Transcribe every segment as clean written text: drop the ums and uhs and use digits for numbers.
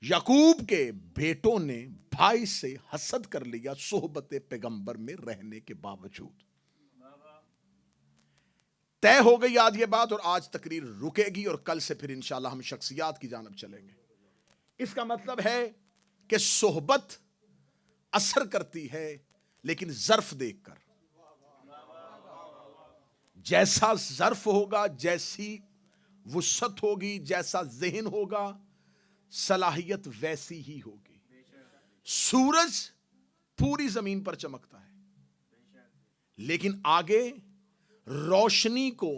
یعقوب کے بیٹوں نے بھائی سے حسد کر لیا صحبت پیغمبر میں رہنے کے باوجود. طے ہو گئی آج یہ بات، اور آج تقریر رکے گی اور کل سے پھر انشاءاللہ ہم شخصیات کی جانب چلیں گے. اس کا مطلب ہے کہ صحبت اثر کرتی ہے لیکن ظرف دیکھ کر. جیسا ظرف ہوگا، جیسی وسعت ہوگی، جیسا ذہن ہوگا، صلاحیت ویسی ہی ہوگی. سورج پوری زمین پر چمکتا ہے لیکن آگے روشنی کو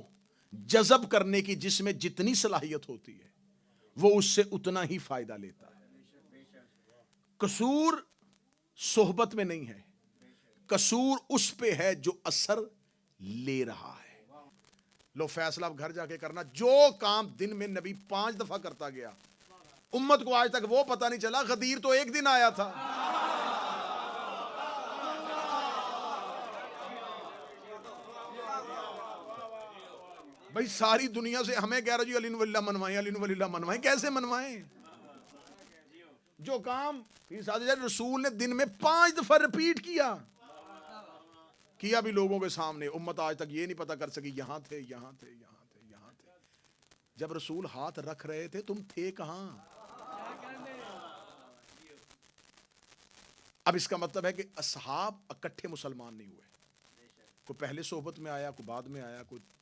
جذب کرنے کی جس میں جتنی صلاحیت ہوتی ہے وہ اس سے اتنا ہی فائدہ لیتا ہے. قصور صحبت میں نہیں ہے، قصور اس پہ ہے جو اثر لے رہا ہے. لو فیصلہ اب گھر جا کے کرنا. جو کام دن میں نبی 5 دفعہ کرتا گیا، امت کو آج تک وہ پتہ نہیں چلا. غدیر تو ایک دن آیا تھا. بھائی ساری دنیا سے ہمیں کہہ رہا جی علی ولی اللہ منوائیں، علی ولی اللہ منوائیں. کیسے منوائیں؟ جو کام رسول نے دن میں 5 دفعہ ریپیٹ کیا بھی لوگوں کے سامنے. امت آج تک یہ نہیں پتا کر سکی یہاں تھے، یہاں تھے، یہاں تھے، یہاں تھے. جب رسول ہاتھ رکھ رہے تھے تم تھے کہاں؟ اب اس کا مطلب ہے کہ اصحاب اکٹھے مسلمان نہیں ہوئے. کوئی پہلے صحبت میں آیا، کوئی بعد میں آیا، کوئی بعد میں.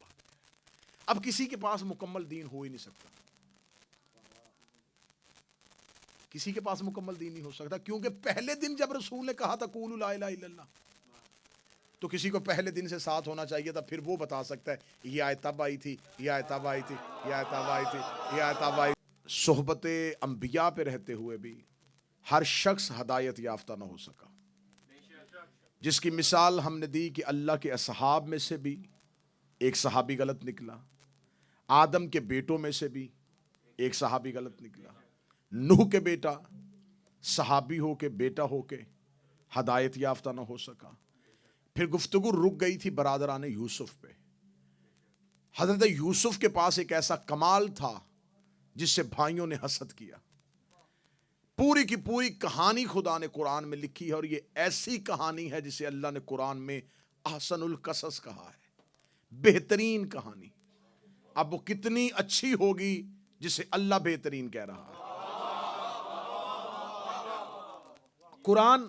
اب کسی کے پاس مکمل دین ہو ہی نہیں سکتا. کسی کے پاس مکمل دین نہیں ہو سکتا کیونکہ پہلے دن جب رسول نے کہا تھا قولوا لا الہ الا اللہ، تو کسی کو پہلے دن سے ساتھ ہونا چاہیے تھا. پھر وہ بتا سکتا ہے یہ آیت تب آئی تھی، یہ آیت تب آئی تھی، یہ آیت تب آئی تھی، یہ آیت تب آئی. صحبت انبیاء پہ رہتے ہوئے بھی ہر شخص ہدایت یافتہ نہ ہو سکا. جس کی مثال ہم نے دی کہ اللہ کے اصحاب میں سے بھی ایک صحابی غلط نکلا، آدم کے بیٹوں میں سے بھی ایک صحابی غلط نکلا. نوح کے بیٹا صحابی ہو کے بیٹا ہو کے ہدایت یافتہ نہ ہو سکا. پھر گفتگو رک گئی تھی برادران یوسف پہ. حضرت یوسف کے پاس ایک ایسا کمال تھا جس سے بھائیوں نے حسد کیا. پوری کی پوری کہانی خدا نے قرآن میں لکھی ہے، اور یہ ایسی کہانی ہے جسے اللہ نے قرآن میں احسن القصص کہا ہے، بہترین کہانی. اب وہ کتنی اچھی ہوگی جسے اللہ بہترین کہہ رہا ہے. قرآن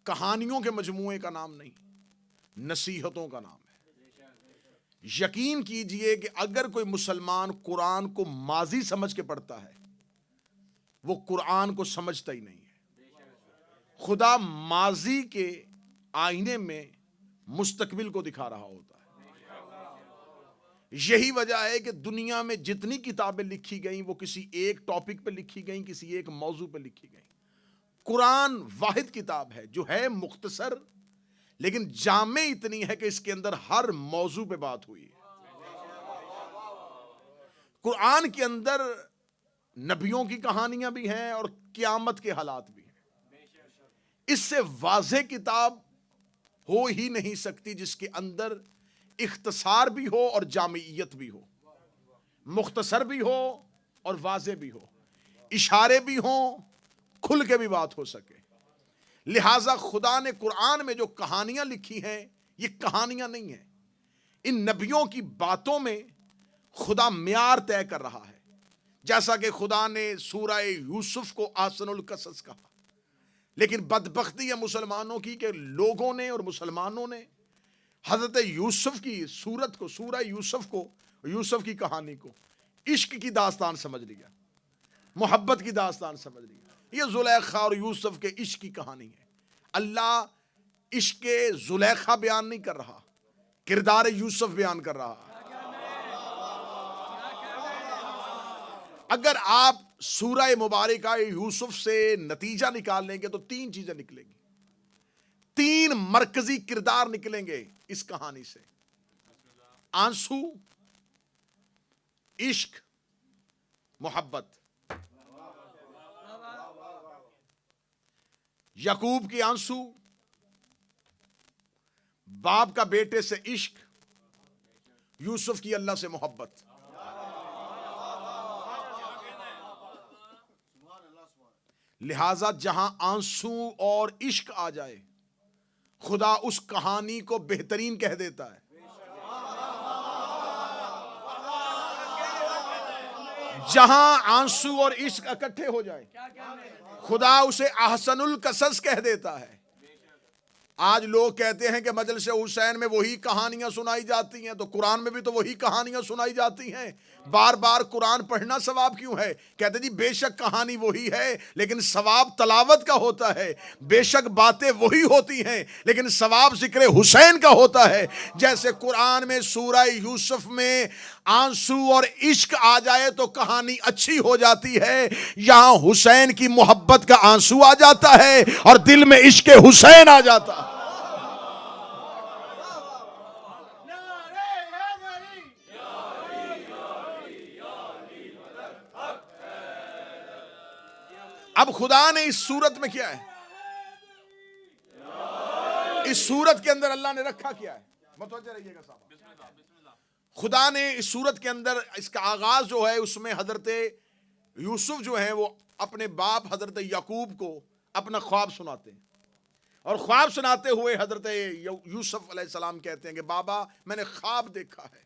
کہانیوں کے مجموعے کا نام نہیں، نصیحتوں کا نام ہے. یقین کیجئے کہ اگر کوئی مسلمان قرآن کو ماضی سمجھ کے پڑھتا ہے وہ قرآن کو سمجھتا ہی نہیں ہے. خدا ماضی کے آئینے میں مستقبل کو دکھا رہا ہوتا ہے. یہی وجہ ہے کہ دنیا میں جتنی کتابیں لکھی گئیں وہ کسی ایک ٹاپک پہ لکھی گئیں، کسی ایک موضوع پہ لکھی گئیں. قرآن واحد کتاب ہے جو ہے مختصر لیکن جامع اتنی ہے کہ اس کے اندر ہر موضوع پہ بات ہوئی ہے. قرآن کے اندر نبیوں کی کہانیاں بھی ہیں اور قیامت کے حالات بھی ہیں. اس سے واضح کتاب ہو ہی نہیں سکتی جس کے اندر اختصار بھی ہو اور جامعیت بھی ہو، مختصر بھی ہو اور واضح بھی ہو، اشارے بھی ہوں، کھل کے بھی بات ہو سکے. لہٰذا خدا نے قرآن میں جو کہانیاں لکھی ہیں یہ کہانیاں نہیں ہیں. ان نبیوں کی باتوں میں خدا معیار طے کر رہا ہے. جیسا کہ خدا نے سورہ یوسف کو احسن القصص کہا، لیکن بدبختی ہے مسلمانوں کی کہ لوگوں نے اور مسلمانوں نے حضرت یوسف کی سورت کو، سورہ یوسف کو، یوسف کی کہانی کو عشق کی داستان سمجھ لیا، محبت کی داستان سمجھ لیا. یہ زلیخا اور یوسف کے عشق کی کہانی ہے. اللہ عشق زلیخا بیان نہیں کر رہا، کردار یوسف بیان کر رہا. اگر آپ سورہ مبارکہ یوسف سے نتیجہ نکال لیں گے تو 3 چیزیں نکلیں گی، 3 مرکزی کردار نکلیں گے اس کہانی سے: آنسو، عشق، محبت. یعقوب کی آنسو، باپ کا بیٹے سے عشق، یوسف کی اللہ سے محبت. لہذا جہاں آنسو اور عشق آ جائے خدا اس کہانی کو بہترین کہہ دیتا ہے. جہاں آنسو اور عشق اکٹھے ہو جائے خدا اسے احسن القصص کہہ دیتا ہے. آج لوگ کہتے ہیں کہ مجلس حسین میں وہی کہانیاں سنائی جاتی ہیں، تو قرآن میں بھی تو وہی کہانیاں سنائی جاتی ہیں، بار بار قرآن پڑھنا ثواب کیوں ہے؟ کہتے جی بے شک کہانی وہی ہے لیکن ثواب تلاوت کا ہوتا ہے، بے شک باتیں وہی ہوتی ہیں لیکن ثواب ذکر حسین کا ہوتا ہے. جیسے قرآن میں سورہ یوسف میں آنسو اور عشق آ جائے تو کہانی اچھی ہو جاتی ہے، یہاں حسین کی محبت کا آنسو آ جاتا ہے اور دل میں عشق حسین آ جاتا ہے. اب خدا نے اس صورت میں کیا ہے، اس صورت کے اندر اللہ نے رکھا کیا ہے، متوجہ رہیے گا صاحب. خدا نے اس صورت کے اندر اس کا آغاز جو ہے اس میں حضرت یوسف جو ہیں وہ اپنے باپ حضرت یعقوب کو اپنا خواب سناتے ہیں، اور خواب سناتے ہوئے حضرت یوسف علیہ السلام کہتے ہیں کہ بابا میں نے خواب دیکھا ہے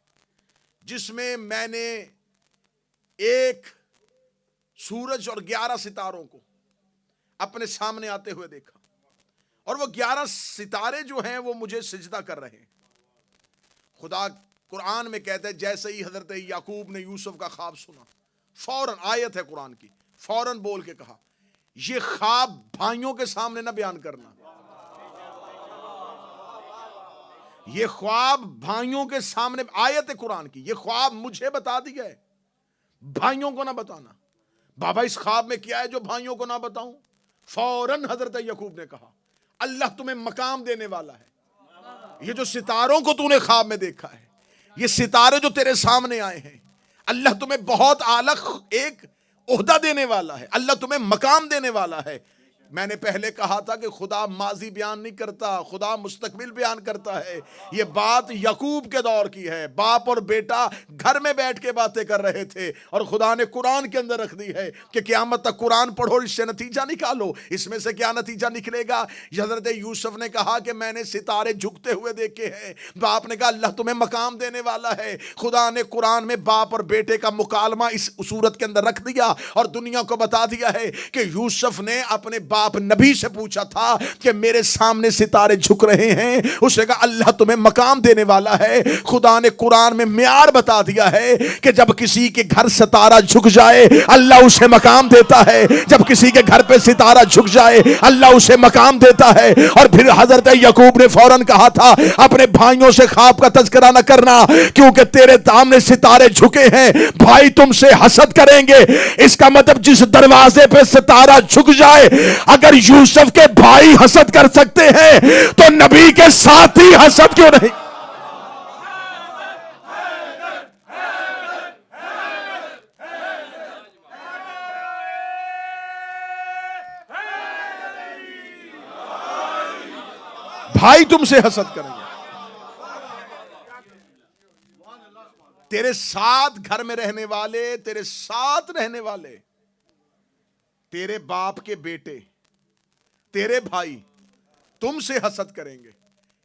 جس میں میں نے ایک سورج اور 11 ستاروں کو اپنے سامنے آتے ہوئے دیکھا، اور وہ 11 ستارے جو ہیں وہ مجھے سجدہ کر رہے ہیں. خدا قرآن میں کہتے ہیں جیسے ہی حضرت یعقوب نے یوسف کا خواب سنا فوراً، آیت ہے قرآن کی، فوراً بول کے کہا یہ خواب بھائیوں کے سامنے نہ بیان کرنا، یہ خواب بھائیوں کے سامنے، آیت ہے قرآن کی، یہ خواب مجھے بتا دیا ہے، بھائیوں کو نہ بتانا. بابا اس خواب میں کیا ہے جو بھائیوں کو نہ بتاؤں؟ فوراً حضرت یعقوب نے کہا اللہ تمہیں مقام دینے والا ہے. یہ جو ستاروں کو تو نے خواب میں دیکھا ہے، یہ ستارے جو تیرے سامنے آئے ہیں، اللہ تمہیں بہت اعلیٰ ایک عہدہ دینے والا ہے، اللہ تمہیں مقام دینے والا ہے. میں نے پہلے کہا تھا کہ خدا ماضی بیان نہیں کرتا، خدا مستقبل بیان کرتا ہے. یہ بات یعقوب کے دور کی ہے، باپ اور بیٹا گھر میں بیٹھ کے باتیں کر رہے تھے اور خدا نے قرآن کے اندر رکھ دی ہے کہ قیامت تک قرآن پڑھو، اس سے نتیجہ نکالو. اس میں سے کیا نتیجہ نکلے گا؟ حضرت یوسف نے کہا کہ میں نے ستارے جھکتے ہوئے دیکھے ہیں. باپ نے کہا اللہ تمہیں مقام دینے والا ہے. خدا نے قرآن میں باپ اور بیٹے کا مکالمہ اس صورت کے اندر رکھ دیا اور دنیا کو بتا دیا ہے کہ یوسف نے اپنے باپ نبی سے پوچھا تھا کہ میرے سامنے ستارے جھک رہے ہیں، اس نے کہا اللہ تمہیں مقام دینے والا ہے. خدا نے قرآن میں معیار بتا دیا ہے کہ جب کسی کے گھر ستارہ جھک جائے اللہ اسے مقام دیتا ہے، جب کسی کے گھر پہ ستارہ جھک جائے اللہ اسے مقام دیتا ہے. اور پھر حضرت یعقوب نے فوراً کہا تھا اپنے بھائیوں سے خواب کا تذکرہ نہ کرنا کیونکہ تیرے سامنے ستارے جھکے ہیں، بھائی تم سے حسد کریں گے. اس کا مطلب جس دروازے پہ ستارہ جھک جائے اگر یوسف کے بھائی حسد کر سکتے ہیں تو نبی کے ساتھی حسد کیوں نہیں؟ بھائی تم سے حسد کریں گے. تیرے ساتھ گھر میں رہنے والے، تیرے ساتھ رہنے والے، تیرے باپ کے بیٹے، تیرے بھائی تم سے حسد کریں گے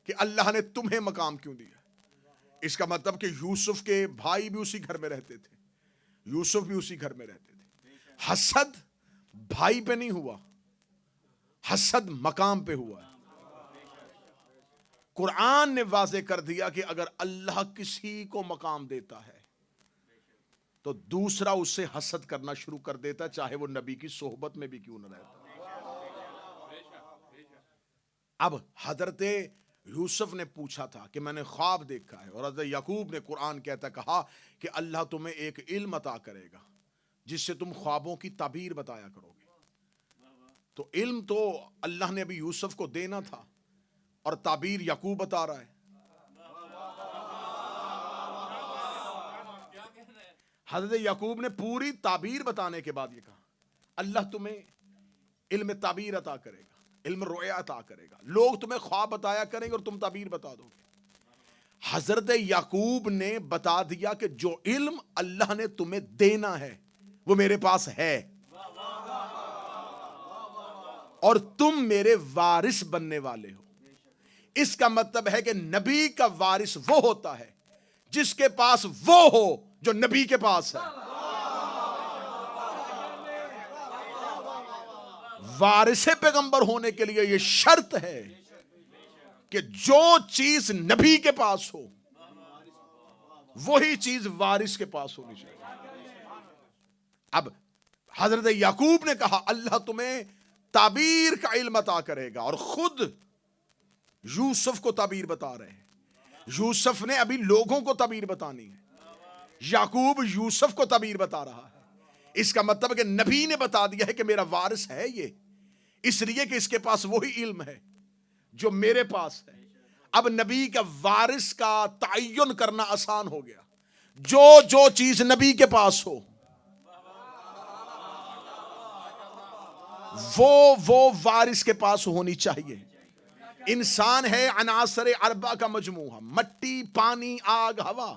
کہ اللہ نے تمہیں مقام کیوں دیا. اس کا مطلب کہ یوسف کے بھائی بھی اسی گھر میں رہتے تھے، یوسف بھی اسی گھر میں رہتے تھے. حسد بھائی پہ نہیں ہوا، حسد مقام پہ ہوا. قرآن نے واضح کر دیا کہ اگر اللہ کسی کو مقام دیتا ہے تو دوسرا اس سے حسد کرنا شروع کر دیتا ہے، چاہے وہ نبی کی صحبت میں بھی کیوں نہ رہتا. اب حضرت یوسف نے پوچھا تھا کہ میں نے خواب دیکھا ہے، اور حضرت یعقوب نے قرآن کہتا کہا کہ اللہ تمہیں ایک علم عطا کرے گا جس سے تم خوابوں کی تعبیر بتایا کرو گے. تو علم تو اللہ نے ابھی یوسف کو دینا تھا اور تعبیر یعقوب بتا رہا ہے. حضرت یعقوب نے پوری تعبیر بتانے کے بعد یہ کہا اللہ تمہیں علم تعبیر عطا کرے گا، علم رؤیا عطا کرے گا، لوگ تمہیں خواب بتایا کریں گے اور تم تعبیر بتا دو گے. حضرت یعقوب نے بتا دیا کہ جو علم اللہ نے تمہیں دینا ہے وہ میرے پاس ہے. اور تم میرے وارث بننے والے ہو۔ اس کا مطلب ہے کہ نبی کا وارث وہ ہوتا ہے جس کے پاس وہ ہو جو نبی کے پاس ہے۔ وارث پیغمبر ہونے کے لیے یہ شرط ہے کہ جو چیز نبی کے پاس ہو وہی چیز وارث کے پاس ہونی چاہیے۔ اب حضرت یعقوب نے کہا اللہ تمہیں تعبیر کا علم عطا کرے گا، اور خود یوسف کو تعبیر بتا رہے ہیں۔ یوسف نے ابھی لوگوں کو تعبیر بتانی ہے، یعقوب یوسف کو تعبیر بتا رہا ہے۔ اس کا مطلب کہ نبی نے بتا دیا ہے کہ میرا وارث ہے یہ، اس لیے کہ اس کے پاس وہی علم ہے جو میرے پاس ہے۔ اب نبی کا وارث کا تعین کرنا آسان ہو گیا۔ جو چیز نبی کے پاس ہو وہ وارث کے پاس ہونی چاہیے۔ انسان ہے عناصر اربع کا مجموعہ، مٹی، پانی، آگ، ہوا۔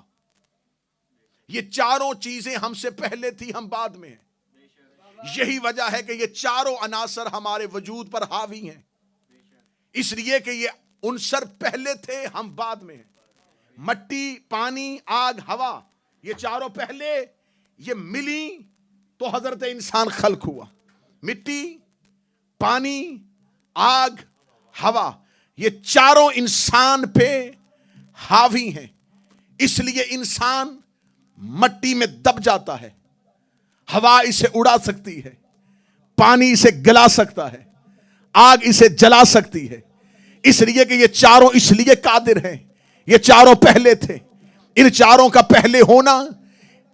یہ چاروں چیزیں ہم سے پہلے تھی، ہم بعد میں ہیں۔ یہی وجہ ہے کہ یہ چاروں عناصر ہمارے وجود پر حاوی ہیں، اس لیے کہ یہ عنصر پہلے تھے، ہم بعد میں ہیں۔ مٹی، پانی، آگ، ہوا، یہ چاروں پہلے یہ ملی تو حضرت انسان خلق ہوا۔ مٹی، پانی، آگ، ہوا، یہ چاروں انسان پہ حاوی ہیں، اس لیے انسان مٹی میں دب جاتا ہے، ہوا اسے اڑا سکتی ہے، پانی اسے گلا سکتا ہے، آگ اسے جلا سکتی ہے، اس لیے کہ یہ چاروں اس لیے قادر ہیں، یہ چاروں پہلے تھے۔ ان چاروں کا پہلے ہونا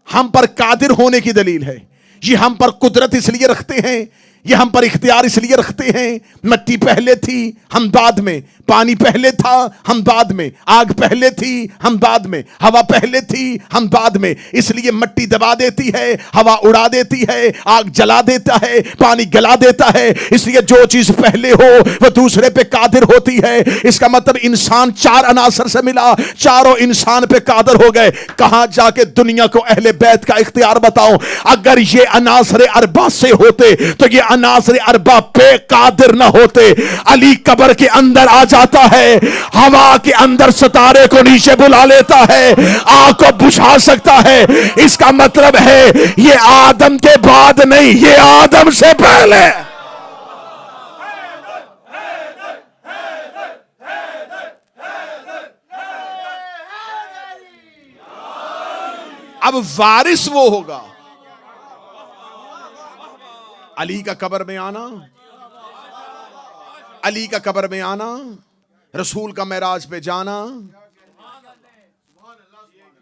ہم پر قادر ہونے کی دلیل ہے۔ یہ ہم پر قدرت اس لیے رکھتے ہیں، یہ ہم پر اختیار اس لیے رکھتے ہیں۔ مٹی پہلے تھی، ہم بعد میں، پانی پہلے تھا، ہم بعد میں، آگ پہلے تھی، ہم بعد میں، ہوا پہلے تھی، ہم بعد میں۔ اس لیے مٹی دبا دیتی ہے، ہوا اڑا دیتی ہے، آگ جلا دیتا ہے، پانی گلا دیتا ہے۔ اس لیے جو چیز پہلے ہو وہ دوسرے پہ قادر ہوتی ہے۔ اس کا مطلب انسان چار عناصر سے ملا، چاروں انسان پہ قادر ہو گئے۔ کہاں جا کے دنیا کو اہل بیت کا اختیار بتاؤ؟ اگر یہ عناصر اربع سے ہوتے تو یہ عناصر اربع پہ قادر نہ ہوتے۔ علی قبر کے اندر آ جاتا ہے، ہوا کے اندر ستارے کو نیچے بلا لیتا ہے، آگ کو بجھا سکتا ہے۔ اس کا مطلب ہے یہ آدم کے بعد نہیں، یہ آدم سے پہلے۔ اب وارث وہ ہوگا۔ علی کا قبر میں آنا، علی کا قبر میں آنا، رسول کا معراج پہ جانا،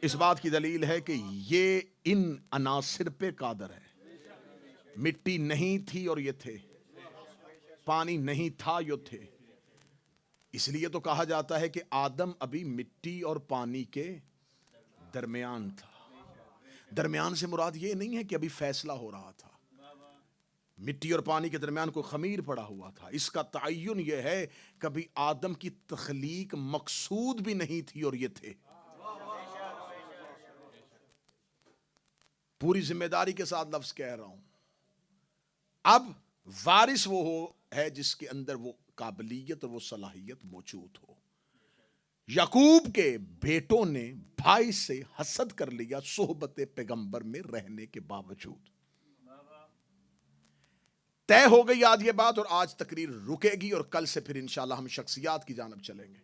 اس بات کی دلیل ہے کہ یہ ان عناصر پہ قادر ہے۔ مٹی نہیں تھی اور یہ تھے، پانی نہیں تھا یہ تھے۔ اس لیے تو کہا جاتا ہے کہ آدم ابھی مٹی اور پانی کے درمیان تھا۔ درمیان سے مراد یہ نہیں ہے کہ ابھی فیصلہ ہو رہا تھا، مٹی اور پانی کے درمیان کوئی خمیر پڑا ہوا تھا۔ اس کا تعین یہ ہے کبھی آدم کی تخلیق مقصود بھی نہیں تھی اور یہ تھے۔ پوری ذمہ داری کے ساتھ لفظ کہہ رہا ہوں۔ اب وارث وہ ہے جس کے اندر وہ قابلیت اور وہ صلاحیت موجود ہو۔ یعقوب کے بیٹوں نے بھائی سے حسد کر لیا صحبت پیغمبر میں رہنے کے باوجود۔ طے ہو گئی آج یہ بات، اور آج تقریر رکے گی اور کل سے پھر انشاءاللہ ہم شخصیات کی جانب چلیں گے۔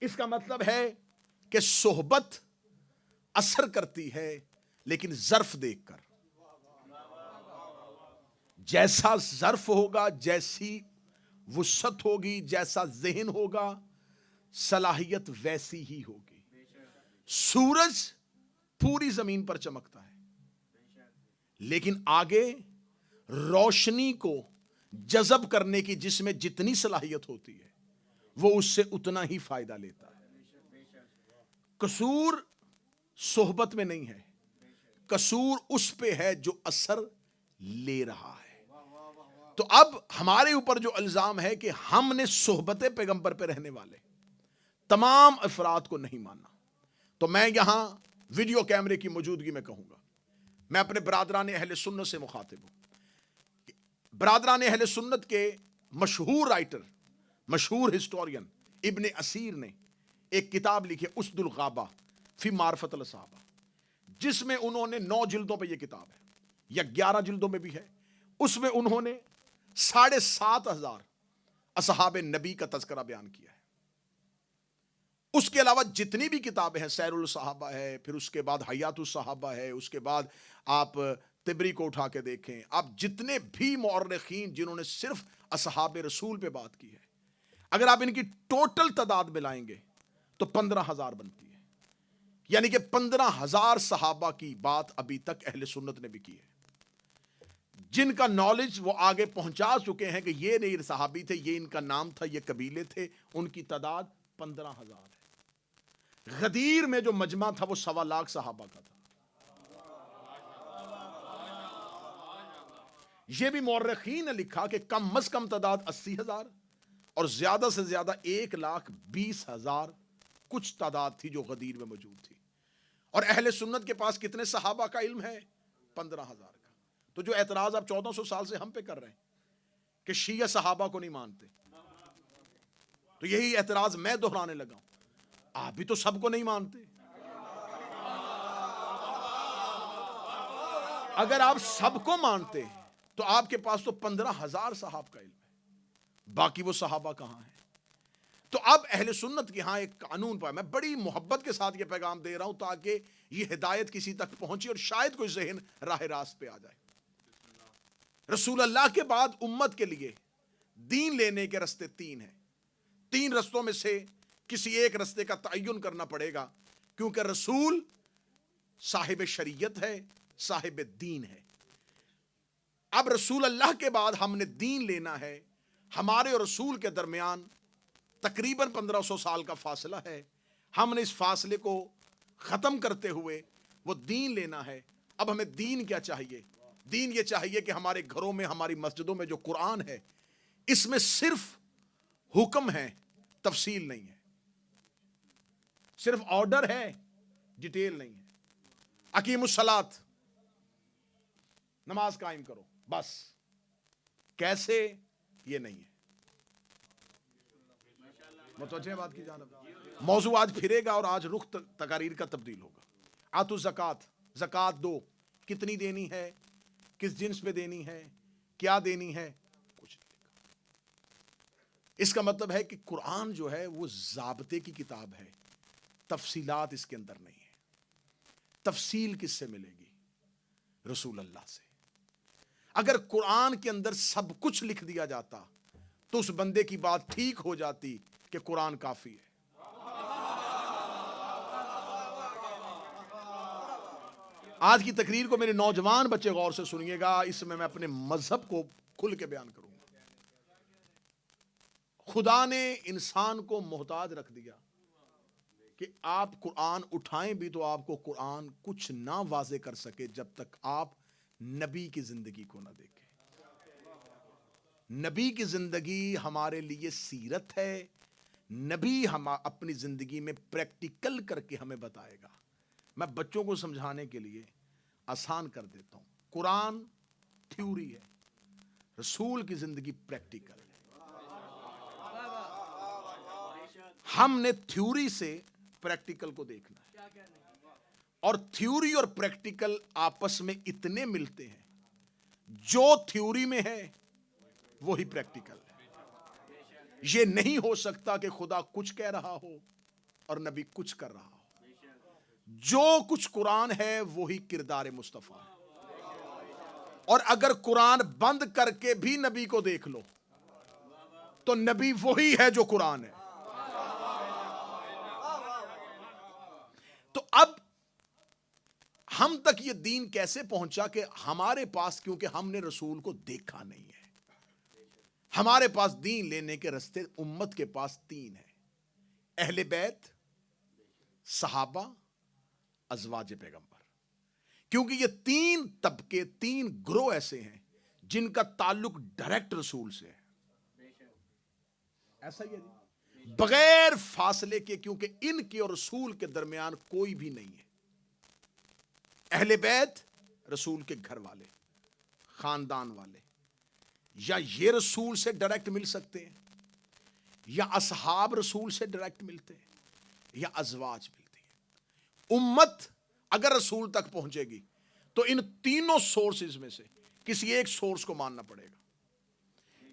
اس کا مطلب ہے کہ صحبت اثر کرتی ہے لیکن ظرف دیکھ کر۔ جیسا ظرف ہوگا، جیسی وسعت ہوگی، جیسا ذہن ہوگا، صلاحیت ویسی ہی ہوگی۔ سورج پوری زمین پر چمکتا ہے لیکن آگے روشنی کو جذب کرنے کی جس میں جتنی صلاحیت ہوتی ہے وہ اس سے اتنا ہی فائدہ لیتا ہے۔ قصور صحبت میں نہیں ہے، قصور اس پہ ہے جو اثر لے رہا ہے۔ تو اب ہمارے اوپر جو الزام ہے کہ ہم نے صحبت پیغمبر پہ رہنے والے تمام افراد کو نہیں مانا، تو میں یہاں ویڈیو کیمرے کی موجودگی میں کہوں گا، میں اپنے برادران اہل سنت سے مخاطب ہوں۔ برادران اہل سنت کے مشہور رائٹر، مشہور ہسٹورین ابن اسیر نے ایک کتاب لکھی اسد الغابہ فی معرفت الصحابہ، جس میں انہوں نے 9 جلدوں پہ یہ کتاب ہے یا 11 جلدوں میں بھی ہے، اس میں انہوں نے 7,500 اصحاب نبی کا تذکرہ بیان کیا ہے۔ اس کے علاوہ جتنی بھی کتابیں ہیں، سیر الصحابہ ہے، پھر اس کے بعد حیات الصحابہ ہے، اس کے بعد آپ طبری کو اٹھا کے دیکھیں، آپ جتنے بھی مورخین جنہوں نے صرف اصحاب رسول پہ بات کی ہے، اگر آپ ان کی ٹوٹل تعداد ملائیں گے تو 15,000 بنتی ہے، یعنی کہ 15,000 صحابہ کی بات ابھی تک اہل سنت نے بھی کی ہے، جن کا نالج وہ آگے پہنچا چکے ہیں کہ یہ نہیں صحابی تھے، یہ ان کا نام تھا، یہ قبیلے تھے، ان کی تعداد 15,000 ہے۔ غدیر میں جو مجمع تھا وہ 1.25 لاکھ صحابہ کا تھا۔ یہ بھی مورخین نے لکھا کہ کم از کم تعداد 80,000 اور زیادہ سے زیادہ 1,20,000 کچھ تعداد تھی جو غدیر میں موجود تھی، اور اہل سنت کے پاس کتنے صحابہ کا علم ہے؟ 15,000 کا۔ تو جو اعتراض آپ 1400 سال سے ہم پہ کر رہے ہیں کہ شیعہ صحابہ کو نہیں مانتے، تو یہی اعتراض میں دہرانے لگا ہوں، آپ بھی تو سب کو نہیں مانتے۔ اگر آپ سب کو مانتے تو آپ کے پاس تو 15,000 صحابہ کا علم ہے، باقی وہ صحابہ کہاں ہیں؟ تو اب اہل سنت کے ہاں ایک قانون پایا، میں بڑی محبت کے ساتھ یہ پیغام دے رہا ہوں تاکہ یہ ہدایت کسی تک پہنچے اور شاید کوئی ذہن راہ راست پہ آ جائے۔ رسول اللہ کے بعد امت کے لیے دین لینے کے رستے 3 ہیں، 3 رستوں میں سے کسی ایک رستے کا تعین کرنا پڑے گا، کیونکہ رسول صاحب شریعت ہے، صاحب دین ہے۔ اب رسول اللہ کے بعد ہم نے دین لینا ہے، ہمارے اور رسول کے درمیان تقریباً 1500 سال کا فاصلہ ہے، ہم نے اس فاصلے کو ختم کرتے ہوئے وہ دین لینا ہے۔ اب ہمیں دین کیا چاہیے؟ دین یہ چاہیے کہ ہمارے گھروں میں، ہماری مسجدوں میں جو قرآن ہے، اس میں صرف حکم ہے، تفصیل نہیں ہے، صرف آرڈر ہے، ڈیٹیل نہیں ہے۔ اقیم الصلاۃ، نماز قائم کرو، بس۔ کیسے؟ یہ نہیں ہے۔ متوجہ بات کی جانب؟ موضوع آج پھرے گا اور آج رخ تقاریر کا تبدیل ہوگا۔ آتو زکات، زکات دو، کتنی دینی ہے، کس جنس پہ دینی ہے، کیا دینی ہے، کچھ نہیں لکھا۔ اس کا مطلب ہے کہ قرآن جو ہے وہ ضابطے کی کتاب ہے، تفصیلات اس کے اندر نہیں ہے۔ تفصیل کس سے ملے گی؟ رسول اللہ سے۔ اگر قرآن کے اندر سب کچھ لکھ دیا جاتا تو اس بندے کی بات ٹھیک ہو جاتی کہ قرآن کافی ہے۔ آج کی تقریر کو میرے نوجوان بچے غور سے سنیے گا، اس میں میں اپنے مذہب کو کھل کے بیان کروں گا۔ خدا نے انسان کو محتاج رکھ دیا کہ آپ قرآن اٹھائیں بھی تو آپ کو قرآن کچھ نہ واضح کر سکے جب تک آپ نبی کی زندگی کو نہ دیکھیں۔ نبی کی زندگی ہمارے لیے سیرت ہے، نبی ہم اپنی زندگی میں پریکٹیکل کر کے ہمیں بتائے گا۔ میں بچوں کو سمجھانے کے لیے آسان کر دیتا ہوں، قرآن تھیوری ہے، رسول کی زندگی پریکٹیکل ہے۔ ہم نے تھیوری سے پریکٹیکل کو دیکھنا ہے، اور تھیوری اور پریکٹیکل آپس میں اتنے ملتے ہیں، جو تھیوری میں ہے وہی پریکٹیکل ہے۔ یہ نہیں ہو سکتا کہ خدا کچھ کہہ رہا ہو اور نبی کچھ کر رہا ہو۔ جو کچھ قرآن ہے وہی کردار مصطفیٰ ہے، اور اگر قرآن بند کر کے بھی نبی کو دیکھ لو تو نبی وہی ہے جو قرآن ہے۔ تو اب ہم تک یہ دین کیسے پہنچا کہ ہمارے پاس، کیونکہ ہم نے رسول کو دیکھا نہیں ہے، ہمارے پاس دین لینے کے رستے امت کے پاس 3 ہیں: اہل بیت، صحابہ، ازواج پیغمبر۔ کیونکہ یہ 3 طبقے، 3 گروہ ایسے ہیں جن کا تعلق ڈائریکٹ رسول سے ہے۔ ایسا ہی ہے بغیر فاصلے کے، کیونکہ ان کے اور رسول کے درمیان کوئی بھی نہیں ہے۔ اہل بیت رسول کے گھر والے، خاندان والے، یا یہ رسول سے ڈائریکٹ مل سکتے ہیں، یا اصحاب رسول سے ڈائریکٹ ملتے ہیں، یا ازواج ملتی ہیں۔ امت اگر رسول تک پہنچے گی تو ان تینوں سورسز میں سے کسی ایک سورس کو ماننا پڑے گا،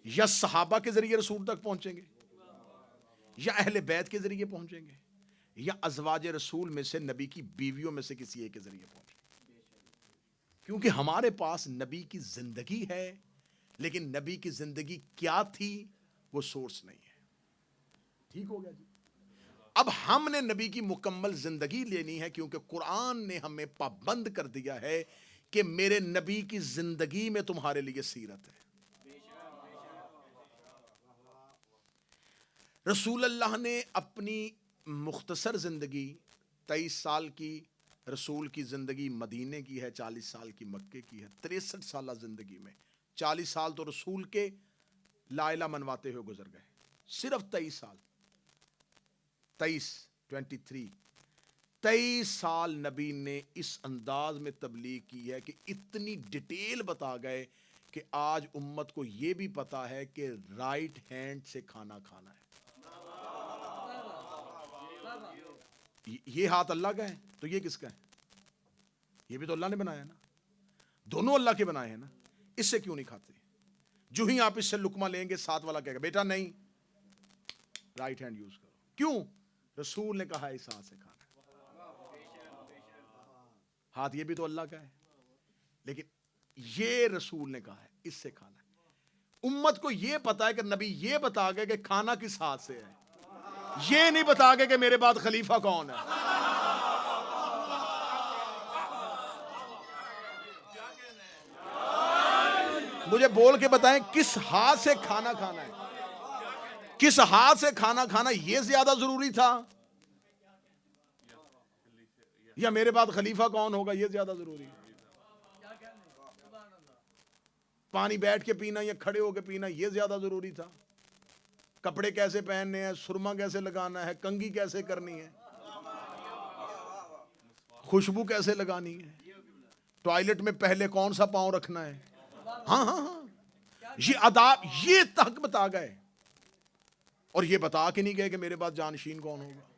یا صحابہ کے ذریعے رسول تک پہنچیں گے، یا اہل بیت کے ذریعے پہنچیں گے، یا ازواج رسول میں سے نبی کی بیویوں میں سے کسی ایک کے ذریعے پہنچیں گے۔ کیونکہ ہمارے پاس نبی کی زندگی ہے، لیکن نبی کی زندگی کیا تھی وہ سورس نہیں ہے۔ ٹھیک ہو گیا جی؟ اب ہم نے نبی کی مکمل زندگی لینی ہے، کیونکہ قرآن نے ہمیں پابند کر دیا ہے کہ میرے نبی کی زندگی میں تمہارے لیے سیرت ہے۔ رسول اللہ نے اپنی مختصر زندگی 23 سال کی رسول کی زندگی مدینے کی ہے، 40 سال کی مکے کی ہے، 63 سالہ زندگی میں 40 سال تو رسول کے لا الہ منواتے ہوئے گزر گئے، صرف 23 سال، 23 سال نبی نے اس انداز میں تبلیغ کی ہے کہ اتنی ڈیٹیل بتا گئے کہ آج امت کو یہ بھی پتا ہے کہ رائٹ ہینڈ سے کھانا کھانا ہے۔ یہ ہاتھ اللہ کا ہے تو یہ کس کا ہے؟ یہ بھی تو اللہ نے بنایا ہے نا، دونوں اللہ کے بنائے ہیں نا، اس سے کیوں نہیں کھاتے؟ جو ہی آپ اس سے لقمہ لیں گے ساتھ والا کہے گا بیٹا نہیں، رائٹ ہینڈ یوز کرو۔ کیوں؟ رسول نے کہا اس ہاتھ سے کھانا ہے۔ ہاتھ یہ بھی تو اللہ کا ہے، لیکن یہ رسول نے کہا ہے اس سے کھانا ہے۔ امت کو یہ پتا ہے کہ نبی یہ بتا گئے کہ کھانا کس ہاتھ سے ہے، یہ نہیں بتا گئے کہ میرے بعد خلیفہ کون ہے۔ مجھے بول کے بتائیں کس ہاتھ سے کھانا کھانا ہے، کس ہاتھ سے کھانا کھانا یہ زیادہ ضروری تھا، یا میرے بعد خلیفہ کون ہوگا یہ زیادہ ضروری ہے؟ پانی بیٹھ کے پینا یا کھڑے ہو کے پینا یہ زیادہ ضروری تھا؟ کپڑے کیسے پہننے ہیں، سرما کیسے لگانا ہے، کنگھی کیسے کرنی ہے، خوشبو کیسے لگانی ہے، ٹوائلٹ میں پہلے کون سا پاؤں رکھنا ہے، ہاں ہاں ہاں، یہ آداب یہ تک بتا گئے، اور یہ بتا کے نہیں گئے کہ میرے بعد جانشین کون ہوگا۔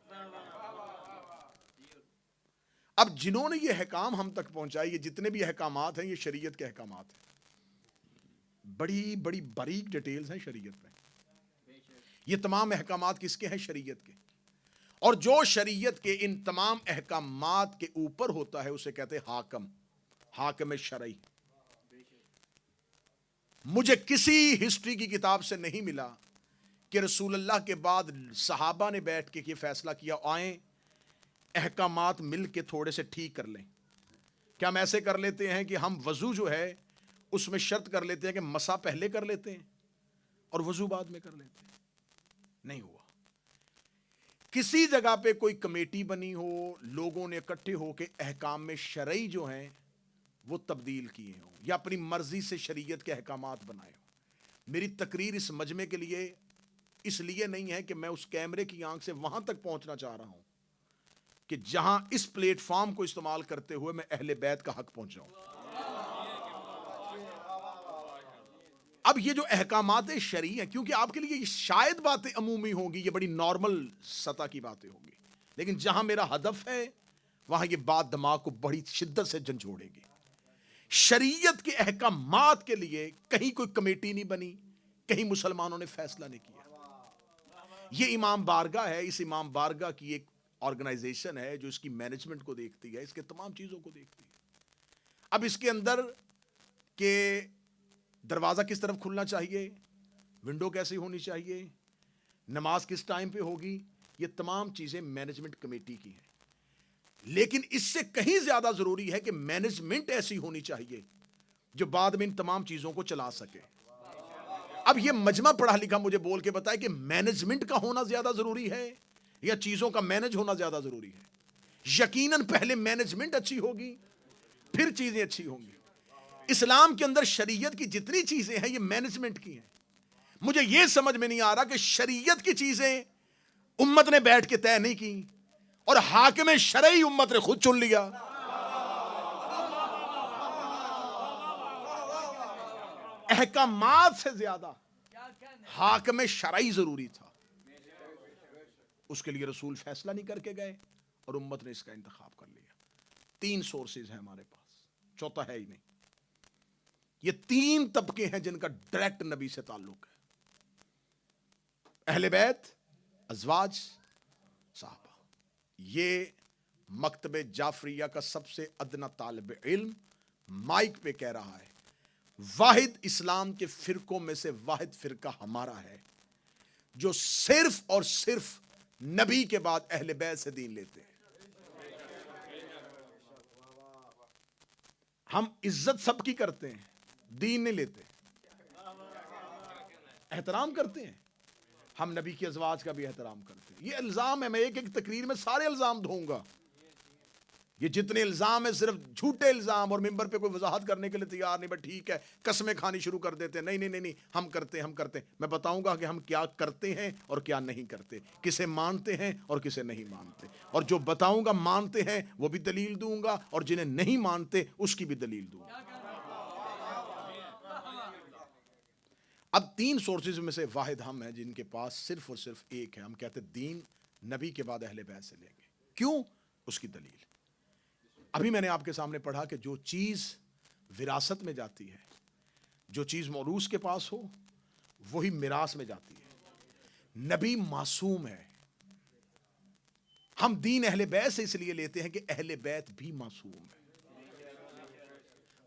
اب جنہوں نے یہ احکام ہم تک پہنچائی، یہ جتنے بھی احکامات ہیں یہ شریعت کے احکامات ہیں، بڑی بڑی باریک ڈیٹیلز ہیں شریعت میں۔ یہ تمام احکامات کس کے ہیں؟ شریعت کے۔ اور جو شریعت کے ان تمام احکامات کے اوپر ہوتا ہے اسے کہتے ہیں حاکم، حاکم شرعی۔ مجھے کسی ہسٹری کی کتاب سے نہیں ملا کہ رسول اللہ کے بعد صحابہ نے بیٹھ کے یہ فیصلہ کیا آئیں احکامات مل کے تھوڑے سے ٹھیک کر لیں۔ کیا ہم ایسے کر لیتے ہیں کہ ہم وضو جو ہے اس میں شرط کر لیتے ہیں کہ مسح پہلے کر لیتے ہیں اور وضو بعد میں کر لیتے ہیں؟ نہیں ہوا۔ کسی جگہ پہ کوئی کمیٹی بنی ہو، لوگوں نے اکٹھے ہو کے احکام میں شرعی جو ہیں وہ تبدیل کیے ہوں یا اپنی مرضی سے شریعت کے احکامات بنائے ہوں۔ میری تقریر اس مجمع کے لیے اس لیے نہیں ہے کہ میں اس کیمرے کی آنکھ سے وہاں تک پہنچنا چاہ رہا ہوں کہ جہاں اس پلیٹ فارم کو استعمال کرتے ہوئے میں اہل بیت کا حق پہنچاؤں۔ اب یہ جو احکامات شرعی ہیں، کیونکہ آپ کے لیے یہ شاید باتیں عمومی ہوں گی، یہ بڑی نارمل سطح کی باتیں ہوں گی، لیکن جہاں میرا ہدف ہے وہاں یہ بات دماغ کو بڑی شدت سے جھنجھوڑے گی۔ شریعت کے احکامات کے لیے کہیں کوئی کمیٹی نہیں بنی، کہیں مسلمانوں نے فیصلہ نہیں کیا۔ یہ امام بارگاہ ہے، اس امام بارگاہ کی ایک آرگنائزیشن ہے جو اس کی مینجمنٹ کو دیکھتی ہے، اس کے تمام چیزوں کو دیکھتی ہے۔ اب اس کے اندر کہ دروازہ کس طرف کھلنا چاہیے، ونڈو کیسی ہونی چاہیے، نماز کس ٹائم پہ ہوگی، یہ تمام چیزیں مینجمنٹ کمیٹی کی ہیں۔ لیکن اس سے کہیں زیادہ ضروری ہے کہ مینجمنٹ ایسی ہونی چاہیے جو بعد میں ان تمام چیزوں کو چلا سکے۔ اب یہ مجمع پڑھا لکھا مجھے بول کے بتائے کہ مینجمنٹ کا ہونا زیادہ ضروری ہے یا چیزوں کا مینج ہونا زیادہ ضروری ہے؟ یقیناً پہلے مینجمنٹ اچھی ہوگی پھر چیزیں اچھی ہوں گی۔ اسلام کے اندر شریعت کی جتنی چیزیں ہیں یہ مینجمنٹ کی ہیں۔ مجھے یہ سمجھ میں نہیں آ رہا کہ شریعت کی چیزیں امت نے بیٹھ کے طے نہیں کی اور حاکم شرعی امت نے خود چن لیا۔ احکامات سے زیادہ حاکم شرعی ضروری تھا. اس کے لیے رسول فیصلہ نہیں کر کے گئے اور امت نے اس کا انتخاب کر لیا. 3 سورسز ہیں ہمارے پاس, چوتھا ہے ہی نہیں. یہ 3 طبقے ہیں جن کا ڈائریکٹ نبی سے تعلق ہے. اہل بیت, ازواج, صحابہ. یہ مکتب جعفریہ کا سب سے ادنا طالب علم مائک پہ کہہ رہا ہے, واحد اسلام کے فرقوں میں سے واحد فرقہ ہمارا ہے جو صرف اور صرف نبی کے بعد اہل بیت سے دین لیتے ہیں. ہم عزت سب کی کرتے ہیں, دین نہیں لیتے. احترام کرتے ہیں, ہم نبی کی ازواج کا بھی احترام کرتے ہیں. یہ الزام ہے, میں ایک ایک تقریر میں سارے الزام دھوں گا. یہ جتنے الزام ہیں صرف جھوٹے الزام, اور ممبر پہ کوئی وضاحت کرنے کے لیے تیار نہیں. بس ٹھیک ہے, قسمیں کھانی شروع کر دیتے ہیں. نہیں, ہم کرتے ہیں. میں بتاؤں گا کہ ہم کیا کرتے ہیں اور کیا نہیں کرتے, کسے مانتے ہیں اور کسے نہیں مانتے. اور جو بتاؤں گا مانتے ہیں وہ بھی دلیل دوں گا, اور جنہیں نہیں مانتے اس کی بھی دلیل دوں گا. اب 3 سورسز میں سے واحد ہم ہیں جن کے پاس صرف اور صرف ایک ہے. ہم کہتے ہیں دین نبی کے بعد اہل بیت سے لیں گے. کیوں؟ اس کی دلیل ابھی میں نے آپ کے سامنے پڑھا کہ جو چیز وراثت میں جاتی ہے, جو چیز موروث کے پاس ہو, وہی میراث میں جاتی ہے. نبی معصوم ہے. ہم دین اہل بیت سے اس لیے لیتے ہیں کہ اہل بیت بھی معصوم ہے.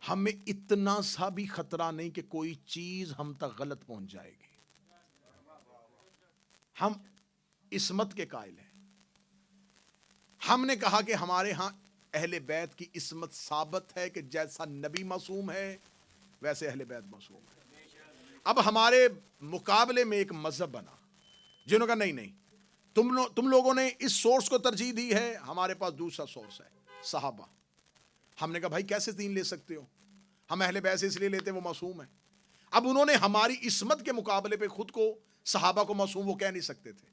ہمیں اتنا سا بھی خطرہ نہیں کہ کوئی چیز ہم تک غلط پہنچ جائے گی. ہم عصمت کے قائل ہیں. ہم نے کہا کہ ہمارے ہاں اہل بیت کی عصمت ثابت ہے کہ جیسا نبی معصوم ہے ویسے اہل بیت معصوم ہے. اب ہمارے مقابلے میں ایک مذہب بنا جنہوں کا نہیں, تم لوگوں نے اس سورس کو ترجیح دی ہے, ہمارے پاس دوسرا سورس ہے, صحابہ. ہم نے کہا بھائی کیسے دین لے سکتے ہو؟ ہم اہل بیت سے اس لیے لیتے ہیں وہ معصوم ہے. اب انہوں نے ہماری عصمت کے مقابلے پہ خود کو صحابہ کو معصوم وہ کہہ نہیں سکتے تھے.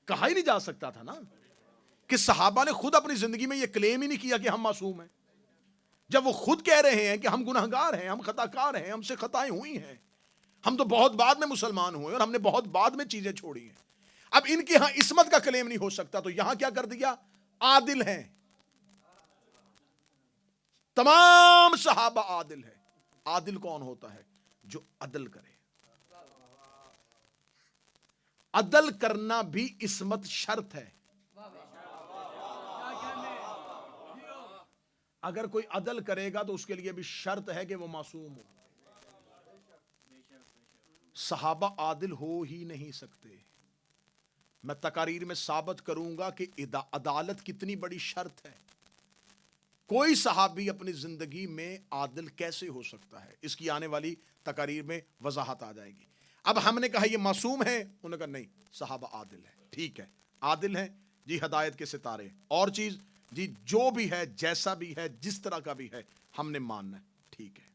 کہا ہی نہیں جا سکتا تھا نا کہ صحابہ نے خود اپنی زندگی میں یہ کلیم ہی نہیں کیا کہ ہم معصوم ہیں, جب وہ خود کہہ رہے ہیں کہ ہم گناہگار ہیں, ہم خطا کار ہیں, ہم سے خطائیں ہوئی ہیں, ہم تو بہت بعد میں مسلمان ہوئے اور ہم نے بہت بعد میں چیزیں چھوڑی ہیں. اب ان کے ہاں عصمت کا کلیم نہیں ہو سکتا, تو یہاں کیا کر دیا؟ عادل ہیں. تمام صحابہ عادل ہیں. عادل کون ہوتا ہے؟ جو عدل کرے. عدل کرنا بھی عصمت شرط ہے. اگر کوئی عدل کرے گا تو اس کے لیے بھی شرط ہے کہ وہ معصوم ہو. صحابہ عادل ہو ہی نہیں سکتے. میں تقاریر میں ثابت کروں گا کہ عدالت کتنی بڑی شرط ہے. کوئی صحابی اپنی زندگی میں عادل کیسے ہو سکتا ہے, اس کی آنے والی تقاریر میں وضاحت آ جائے گی. اب ہم نے کہا یہ معصوم ہے, انہوں نے کہا نہیں صحابہ عادل ہے. ٹھیک ہے, عادل ہیں جی, ہدایت کے ستارے. اور چیز جی جو بھی ہے, جیسا بھی ہے, جس طرح کا بھی ہے, ہم نے ماننا ہے. ٹھیک ہے,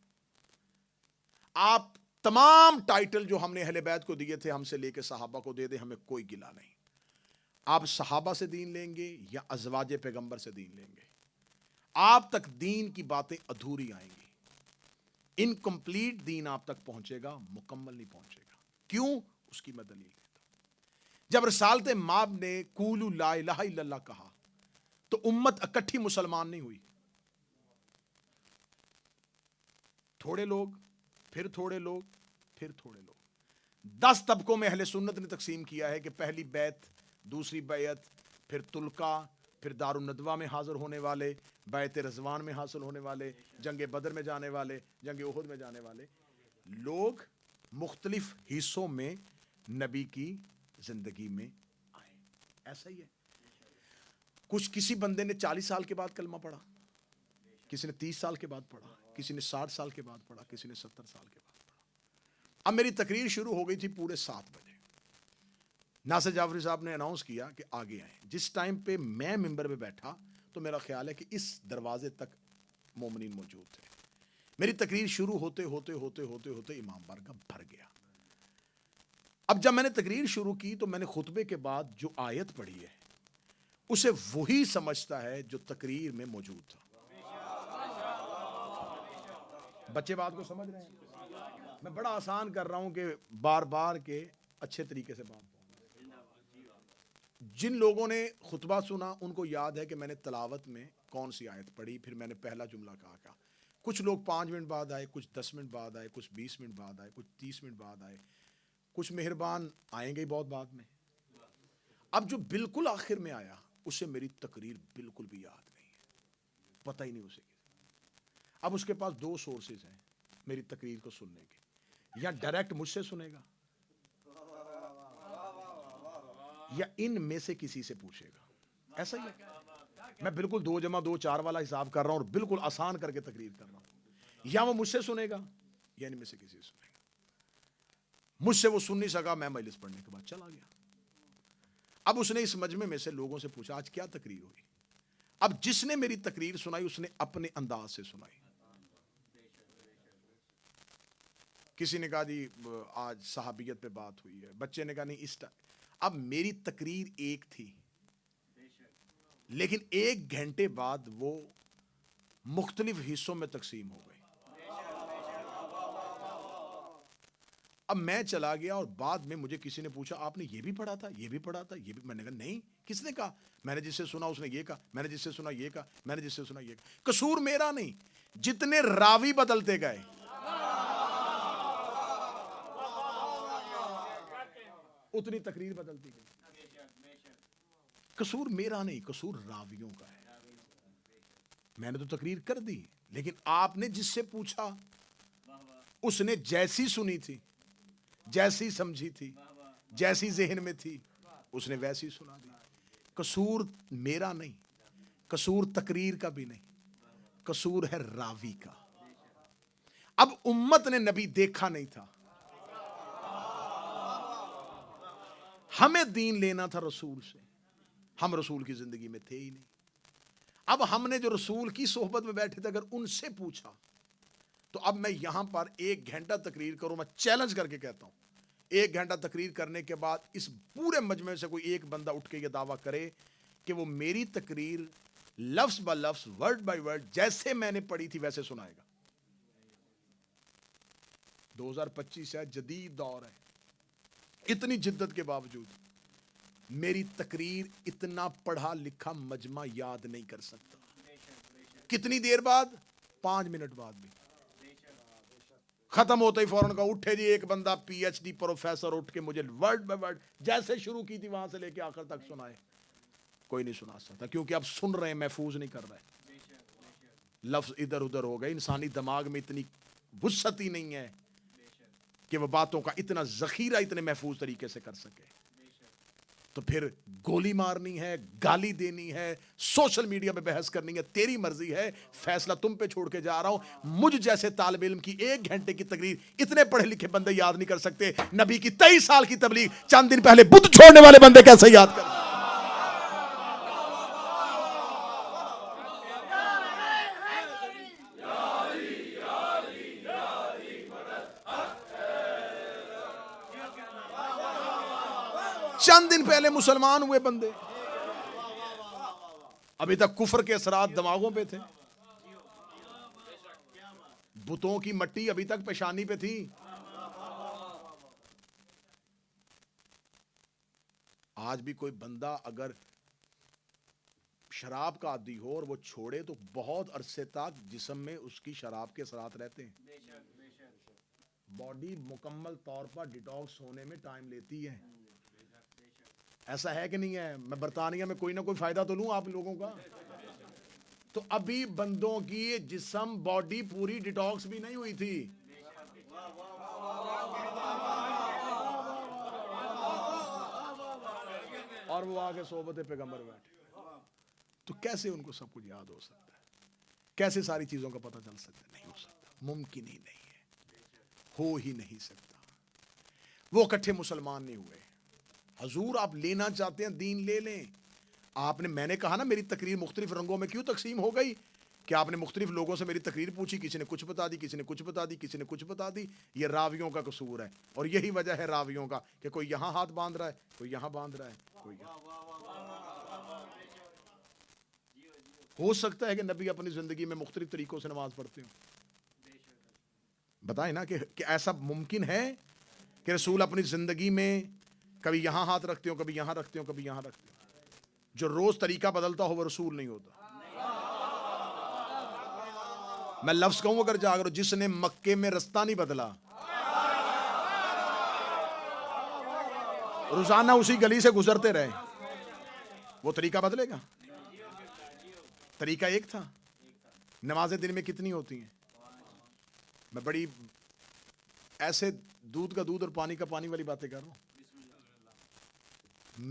آپ تمام ٹائٹل جو ہم نے اہل بیت کو دیے تھے ہم سے لے کے صحابہ کو دے دیں, ہمیں کوئی گلہ نہیں. آپ صحابہ سے دین لیں گے یا ازواج پیغمبر سے دین لیں گے, آپ تک دین کی باتیں ادھوری آئیں گی. انکمپلیٹ دین آپ تک پہنچے گا, مکمل نہیں پہنچے گا. کیوں؟ اس کی میں دلیل دیتا ہوں. جب رسالت ماب نے قولوا لا الہ الا اللہ کہا تو امت اکٹھی مسلمان نہیں ہوئی. تھوڑے لوگ, پھر تھوڑے لوگ, پھر تھوڑے لوگ. 10 طبقوں میں اہل سنت نے تقسیم کیا ہے کہ پہلی بیعت, دوسری بیعت, پھر تلقا, پھر دار الندوہ میں حاضر ہونے والے, بیعت رضوان میں حاصل ہونے والے, جنگ بدر میں جانے والے, جنگ احد میں جانے والے. لوگ مختلف حصوں میں نبی کی زندگی میں آئے. ایسا ہی ہے. کچھ کسی بندے نے 40 سال کے بعد کلمہ پڑھا, کسی نے 30 سال کے بعد پڑھا, کسی نے 60 سال کے بعد پڑھا, کسی نے 70 سال کے بعد پڑھا. اب میری تقریر شروع ہو گئی تھی پورے 7 بجے. ناصر جعفری صاحب نے اناؤنس کیا کہ آگے آئیں. جس ٹائم پہ میں ممبر پہ بیٹھا تو میرا خیال ہے کہ اس دروازے تک مومنین موجود تھے. میری تقریر شروع ہوتے ہوتے ہوتے ہوتے ہوتے امام بارگاہ بھر گیا. اب جب میں نے تقریر شروع کی تو میں نے خطبے کے بعد جو آیت پڑھی ہے اسے وہی سمجھتا ہے جو تقریر میں موجود تھا. بچے بات کو سمجھ رہے ہیں؟ میں بڑا آسان کر رہا ہوں کہ بار بار کے اچھے طریقے سے بات کروں. جن لوگوں نے خطبہ سنا ان کو یاد ہے کہ میں نے تلاوت میں کون سی آیت پڑھی, پھر میں نے پہلا جملہ کہا. کچھ لوگ 5 منٹ بعد آئے, کچھ 10 منٹ بعد آئے, کچھ 20 منٹ بعد آئے, کچھ 30 منٹ بعد آئے, کچھ مہربان آئیں گے بہت بعد میں. اب جو بالکل آخر میں آیا اسے میری تقریر بالکل بھی یاد نہیں ہے, پتہ ہی نہیں اسے. اب اس کے پاس 2 سورسز ہیں میری تقریر کو سننے کے, یا ڈائریکٹ مجھ سے سنے گا یا ان میں سے کسی سے پوچھے گا. ایسا ہی ہے. میں بالکل 2 + 2 4 والا حساب کر رہا ہوں اور بالکل آسان کر کے تقریر کر رہا ہوں. یا وہ مجھ سے سنے گا یا ان میں سے کسی سے سنے گا. مجھ سے وہ سن نہیں سکا, میں مجلس پڑھنے کے بعد چلا گیا. اب اس نے اس مجمع میں سے لوگوں سے پوچھا آج کیا تقریر ہوئی. اب جس نے میری تقریر سنائی اس نے اپنے انداز سے سنائی. کسی نے کہا جی آج صحابیت پہ بات ہوئی ہے, بچے نے کہا نہیں اس اب میری تقریر ایک تھی لیکن 1 گھنٹے بعد وہ مختلف حصوں میں تقسیم ہو گئی. اب میں چلا گیا اور بعد میں مجھے کسی نے پوچھا آپ نے یہ بھی پڑھا تھا, یہ بھی پڑھا تھا, یہ بھی. میں نے کہا نہیں, کس نے کہا؟ میں نے جس سے سنا اس نے یہ کہا, میں نے جس سے سنا یہ کہا, میں نے جس سے سنا یہ کہا. قصور میرا نہیں, جتنے راوی بدلتے گئے اتنی تقریر بدلتی گئی. قصور میرا نہیں, قصور راویوں کا ہے. میں نے تو تقریر کر دی لیکن آپ نے جس سے پوچھا اس نے جیسی سنی تھی, جیسی سمجھی تھی, جیسی ذہن میں تھی اس نے ویسی سنا دی. قصور میرا نہیں, قصور تقریر کا بھی نہیں, قصور ہے راوی کا. اب امت نے نبی دیکھا نہیں تھا, ہمیں دین لینا تھا رسول سے, ہم رسول کی زندگی میں تھے ہی نہیں. اب ہم نے جو رسول کی صحبت میں بیٹھے تھے اگر ان سے پوچھا تو اب میں یہاں پر 1 گھنٹہ تقریر کروں. میں چیلنج کر کے کہتا ہوں 1 گھنٹہ تقریر کرنے کے بعد اس پورے مجمع سے کوئی ایک بندہ اٹھ کے یہ دعویٰ کرے کہ وہ میری تقریر لفظ با لفظ ورڈ بائی ورڈ جیسے میں نے پڑھی تھی ویسے سنائے گا. 2025 ہے, جدید دور ہے, اتنی جدت کے باوجود میری تقریر اتنا پڑھا لکھا مجمع یاد نہیں کر سکتا. کتنی دیر بعد؟ 5 منٹ بعد بھی. ختم ہوتا ہی فوراً کا اٹھے جی ایک بندہ PhD پروفیسر اٹھ کے مجھے ورڈ بائی ورڈ جیسے شروع کی تھی وہاں سے لے کے آخر تک سنائے. کوئی نہیں سنا سکتا کیونکہ اب سن رہے ہیں, محفوظ نہیں کر رہے. لفظ ادھر ادھر ہو گئے. انسانی دماغ میں اتنی وسعت ہی نہیں ہے کہ وہ باتوں کا اتنا ذخیرہ اتنے محفوظ طریقے سے کر سکے. تو پھر گولی مارنی ہے, گالی دینی ہے, سوشل میڈیا پہ بحث کرنی ہے, تیری مرضی ہے. فیصلہ تم پہ چھوڑ کے جا رہا ہوں. مجھ جیسے طالب علم کی 1 گھنٹے کی تقریر اتنے پڑھے لکھے بندے یاد نہیں کر سکتے. نبی کی 23 سال کی تبلیغ چند دن پہلے بت چھوڑنے والے بندے کیسے یاد کر. چند دن پہلے مسلمان ہوئے بندے ابھی تک کفر کے اثرات دماغوں پہ تھے. بتوں کی مٹی ابھی تک پیشانی پہ تھی. آج بھی کوئی بندہ اگر شراب کا عادی ہو اور وہ چھوڑے تو بہت عرصے تک جسم میں اس کی شراب کے اثرات رہتے ہیں. باڈی مکمل طور پر ڈیٹاکس ہونے میں ٹائم لیتی ہے. ایسا ہے کہ نہیں ہے؟ میں برطانیہ میں کوئی نہ کوئی فائدہ تو لوں آپ لوگوں کا. تو ابھی بندوں کی جسم باڈی پوری ڈیٹاکس بھی نہیں ہوئی تھی. اور وہ آگے صحبت پیغمبر بیٹھے. تو کیسے ان کو سب کچھ یاد ہو سکتا ہے؟ کیسے ساری چیزوں کا پتہ چل سکتا ہے؟ نہیں ہو سکتا, ممکن ہی نہیں ہے, ہو ہی نہیں سکتا. وہ اکٹھے مسلمان نہیں ہوئے. حضور آپ لینا چاہتے ہیں دین لے لیں. آپ نے, میں نے کہا نا میری تقریر مختلف رنگوں میں کیوں تقسیم ہو گئی کہ آپ نے مختلف لوگوں سے میری تقریر پوچھی, کسی نے کچھ بتا دی, کسی نے کچھ بتا دی, کسی نے کچھ بتا دی. یہ راویوں کا قصور ہے اور یہی وجہ ہے راویوں کا کہ کوئی یہاں ہاتھ باندھ رہا ہے, کوئی یہاں باندھ رہا ہے, کوئی یہاں. ہو سکتا ہے کہ نبی اپنی زندگی میں مختلف طریقوں سے نماز پڑھتے ہوں, بتائیں نا کہ ایسا ممکن ہے کہ رسول اپنی زندگی میں کبھی یہاں ہاتھ رکھتے ہو، کبھی یہاں رکھتے ہو، کبھی یہاں رکھتے ہو؟ جو روز طریقہ بدلتا ہو وہ رسول نہیں ہوتا۔ میں لفظ کہوں اگر جا کر، جس نے مکے میں رستہ نہیں بدلا، روزانہ اسی گلی سے گزرتے رہے، وہ طریقہ بدلے گا؟ طریقہ ایک تھا۔ نمازیں دن میں کتنی ہوتی ہیں؟ میں بڑی ایسے دودھ کا دودھ اور پانی کا پانی والی باتیں کر رہا ہوں،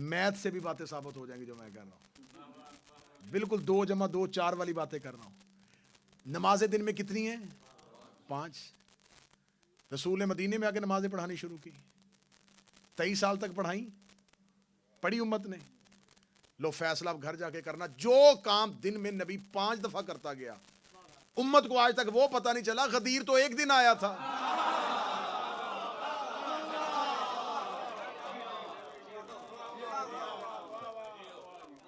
میتھ سے بھی باتیں ثابت ہو جائیں گی جو میں کر رہا ہوں، بالکل 2 + 2 = 4 والی باتیں کر رہا ہوں۔ نمازیں دن میں کتنی ہیں؟ 5۔ رسول نے مدینے میں آ کے نمازیں پڑھانی شروع کی، 23 سال تک پڑھی امت نے۔ لو فیصلہ اب گھر جا کے کرنا، جو کام دن میں نبی 5 دفعہ کرتا گیا، امت کو آج تک وہ پتہ نہیں چلا غدیر تو ایک دن آیا تھا۔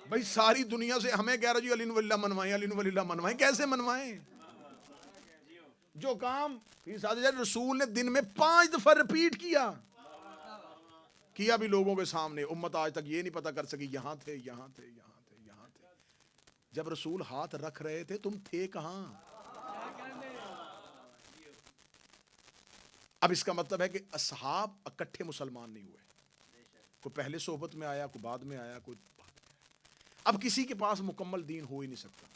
بھائی ساری دنیا سے ہمیں کہہ رہا جی علی ولی اللہ منوائیں، علی ولی اللہ منوائیں، کیسے منوائیں؟ جو کام رسول نے دن میں 5 دفعہ ریپیٹ کیا بھی لوگوں کے سامنے، امت آج تک یہ نہیں پتہ کر سکی یہاں تھے، یہاں تھے، یہاں تھے، یہاں تھے۔ جب رسول ہاتھ رکھ رہے تھے تم تھے کہاں؟ اب اس کا مطلب ہے کہ اصحاب اکٹھے مسلمان نہیں ہوئے، کوئی پہلے صحبت میں آیا، کوئی بعد میں آیا، کوئی بعد میں۔ اب کسی کے پاس مکمل دین ہو ہی نہیں سکتا،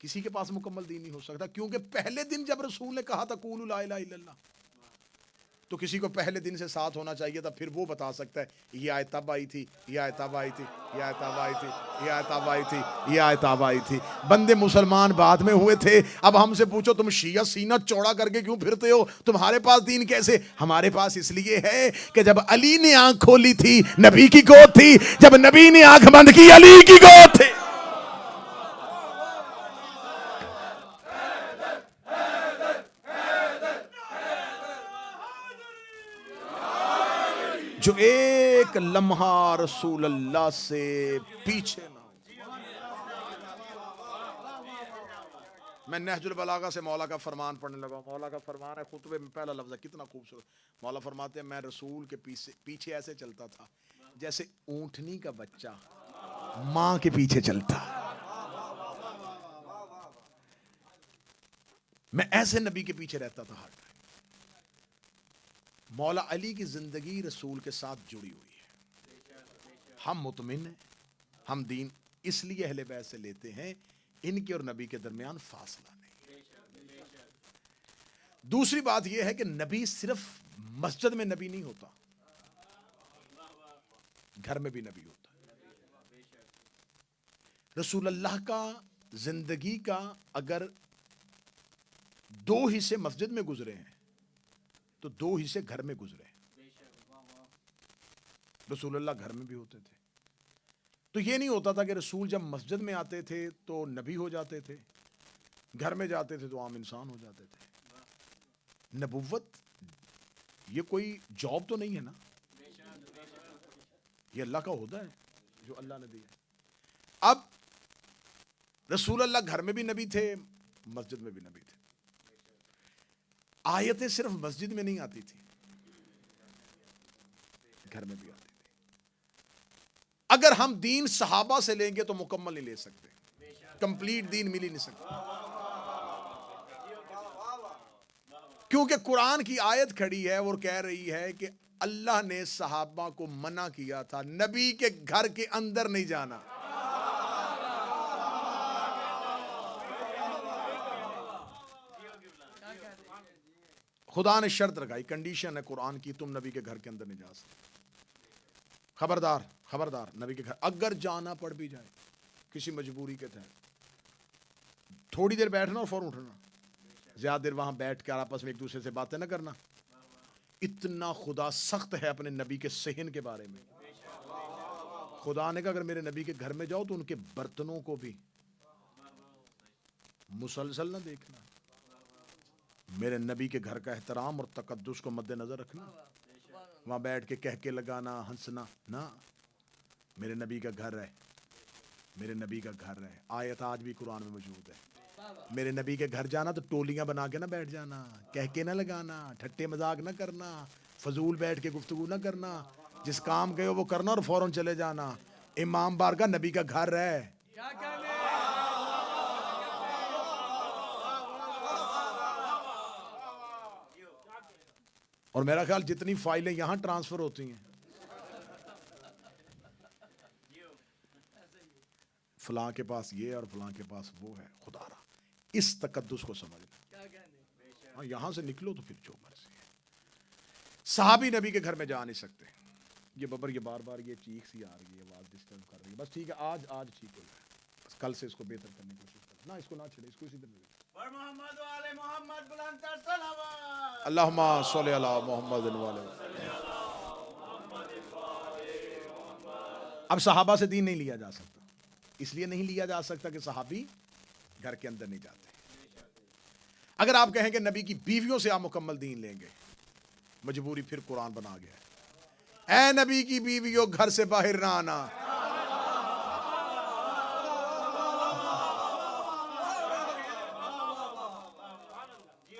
کسی کے پاس مکمل دین نہیں ہو سکتا، کیونکہ پہلے دن جب رسول نے کہا تھا قولوا لا الہ الا اللہ، تو کسی کو پہلے دن سے ساتھ ہونا چاہیے تھا، پھر وہ بتا سکتا ہے یہ آیت تب آئی تھی، یہ آیت تب آئی تھی، یہ آیت تب آئی تھی، یہ آیت تب آئی تھی، یہ آیت تب آئی تھی۔ بندے مسلمان بعد میں ہوئے تھے۔ اب ہم سے پوچھو تم شیعہ سینہ چوڑا کر کے کیوں پھرتے ہو؟ تمہارے پاس دین کیسے؟ ہمارے پاس اس لیے ہے کہ جب علی نے آنکھ کھولی تھی نبی کی گود تھی، جب نبی نے آنکھ بند کی علی کی گود تھی۔ جو ایک لمحہ رسول اللہ سے پیچھے نہ ہو۔ میں نہج البلاغہ سے مولا کا فرمان پڑھنے لگا، مولا کا فرمان ہے، خطبے میں پہلا لفظ ہے، کتنا خوبصورت۔ مولا فرماتے ہیں میں رسول کے پیچھے ایسے چلتا تھا جیسے اونٹنی کا بچہ ماں کے پیچھے چلتا۔ میں ایسے نبی کے پیچھے رہتا تھا ہر ٹائم۔ مولا علی کی زندگی رسول کے ساتھ جڑی ہوئی ہے، ہم مطمئن ہیں، ہم دین اس لیے اہل بیت سے لیتے ہیں، ان کے اور نبی کے درمیان فاصلہ نہیں۔ دوسری بات یہ ہے کہ نبی صرف مسجد میں نبی نہیں ہوتا، گھر میں بھی نبی ہوتا ہے۔ رسول اللہ کا زندگی کا اگر 2 حصے مسجد میں گزرے ہیں تو 2 حصے گھر میں گزرے ہیں۔ رسول اللہ گھر میں بھی ہوتے تھے، تو یہ نہیں ہوتا تھا کہ رسول جب مسجد میں آتے تھے تو نبی ہو جاتے تھے، گھر میں جاتے تھے تو عام انسان ہو جاتے تھے۔ نبوت یہ کوئی جاب تو نہیں ہے نا، یہ اللہ کا عہدہ ہے جو اللہ نے دیا۔ اب رسول اللہ گھر میں بھی نبی تھے، مسجد میں بھی نبی تھے۔ آیتیں صرف مسجد میں نہیں آتی تھی، گھر میں بھی آتی تھی۔ اگر ہم دین صحابہ سے لیں گے تو مکمل نہیں لے سکتے، کمپلیٹ دین مل ہی نہیں سکتا، کیونکہ قرآن کی آیت کھڑی ہے اور کہہ رہی ہے کہ اللہ نے صحابہ کو منع کیا تھا نبی کے گھر کے اندر نہیں جانا۔ خدا نے شرط لگائی، کنڈیشن ہے قرآن کی، تم نبی کے گھر کے اندر نہیں جا سکتے، خبردار خبردار نبی کے گھر اگر جانا پڑ بھی جائے کسی مجبوری کے تحت، تھوڑی دیر بیٹھنا اور فوراً اٹھنا، زیادہ دیر وہاں بیٹھ کے آپس میں ایک دوسرے سے باتیں نہ کرنا۔ اتنا خدا سخت ہے اپنے نبی کے صحن کے بارے میں، خدا نے کہا اگر میرے نبی کے گھر میں جاؤ تو ان کے برتنوں کو بھی مسلسل نہ دیکھنا، میرے نبی کے گھر کا احترام اور تقدس کو مد نظر رکھنا، وہاں بیٹھ کے کہہ کے لگانا ہنسنا نہ، میرے نبی کا گھر ہے، میرے نبی کا گھر ہے۔ آیت آج بھی قرآن میں موجود ہے، میرے نبی کے گھر جانا تو ٹولیاں بنا کے نہ بیٹھ جانا، کہہ کے نہ لگانا، ٹھٹے مذاق نہ کرنا، فضول بیٹھ کے گفتگو نہ کرنا، جس کام گئے ہو وہ کرنا اور فوراً چلے جانا۔ امام بارگاہ نبی کا گھر ہے۔ اور میرا خیال جتنی فائلیں یہاں ٹرانسفر ہوتی ہیں، فلاں کے پاس یہ اور فلاں کے پاس وہ ہے، خدا را اس تقدس کو سمجھنا۔ ہاں یہاں سے نکلو تو پھر جو مرضی ہے۔ صحابی نبی کے گھر میں جا نہیں سکتے۔ یہ ببر یہ بار بار یہ چیخ سی آ رہی ہے، آواز ڈسٹرب کر رہی ہے، بس ٹھیک ہے آج ٹھیک ہو جائے، بس کل سے اس کو بہتر کرنے کی کوشش کرنا، نہ اس کو نہ چھڑے، اس کو اسی طرح محمد والے محمد بلند تر صلوات۔ اللہم صلی علی محمد والے۔ اب صحابہ سے دین نہیں لیا جا سکتا، اس لیے نہیں لیا جا سکتا کہ صحابی گھر کے اندر نہیں جاتے۔ اگر آپ کہیں کہ نبی کی بیویوں سے آپ مکمل دین لیں گے، مجبوری پھر قرآن بنا گیا ہے، اے نبی کی بیویوں گھر سے باہر نہ آنا۔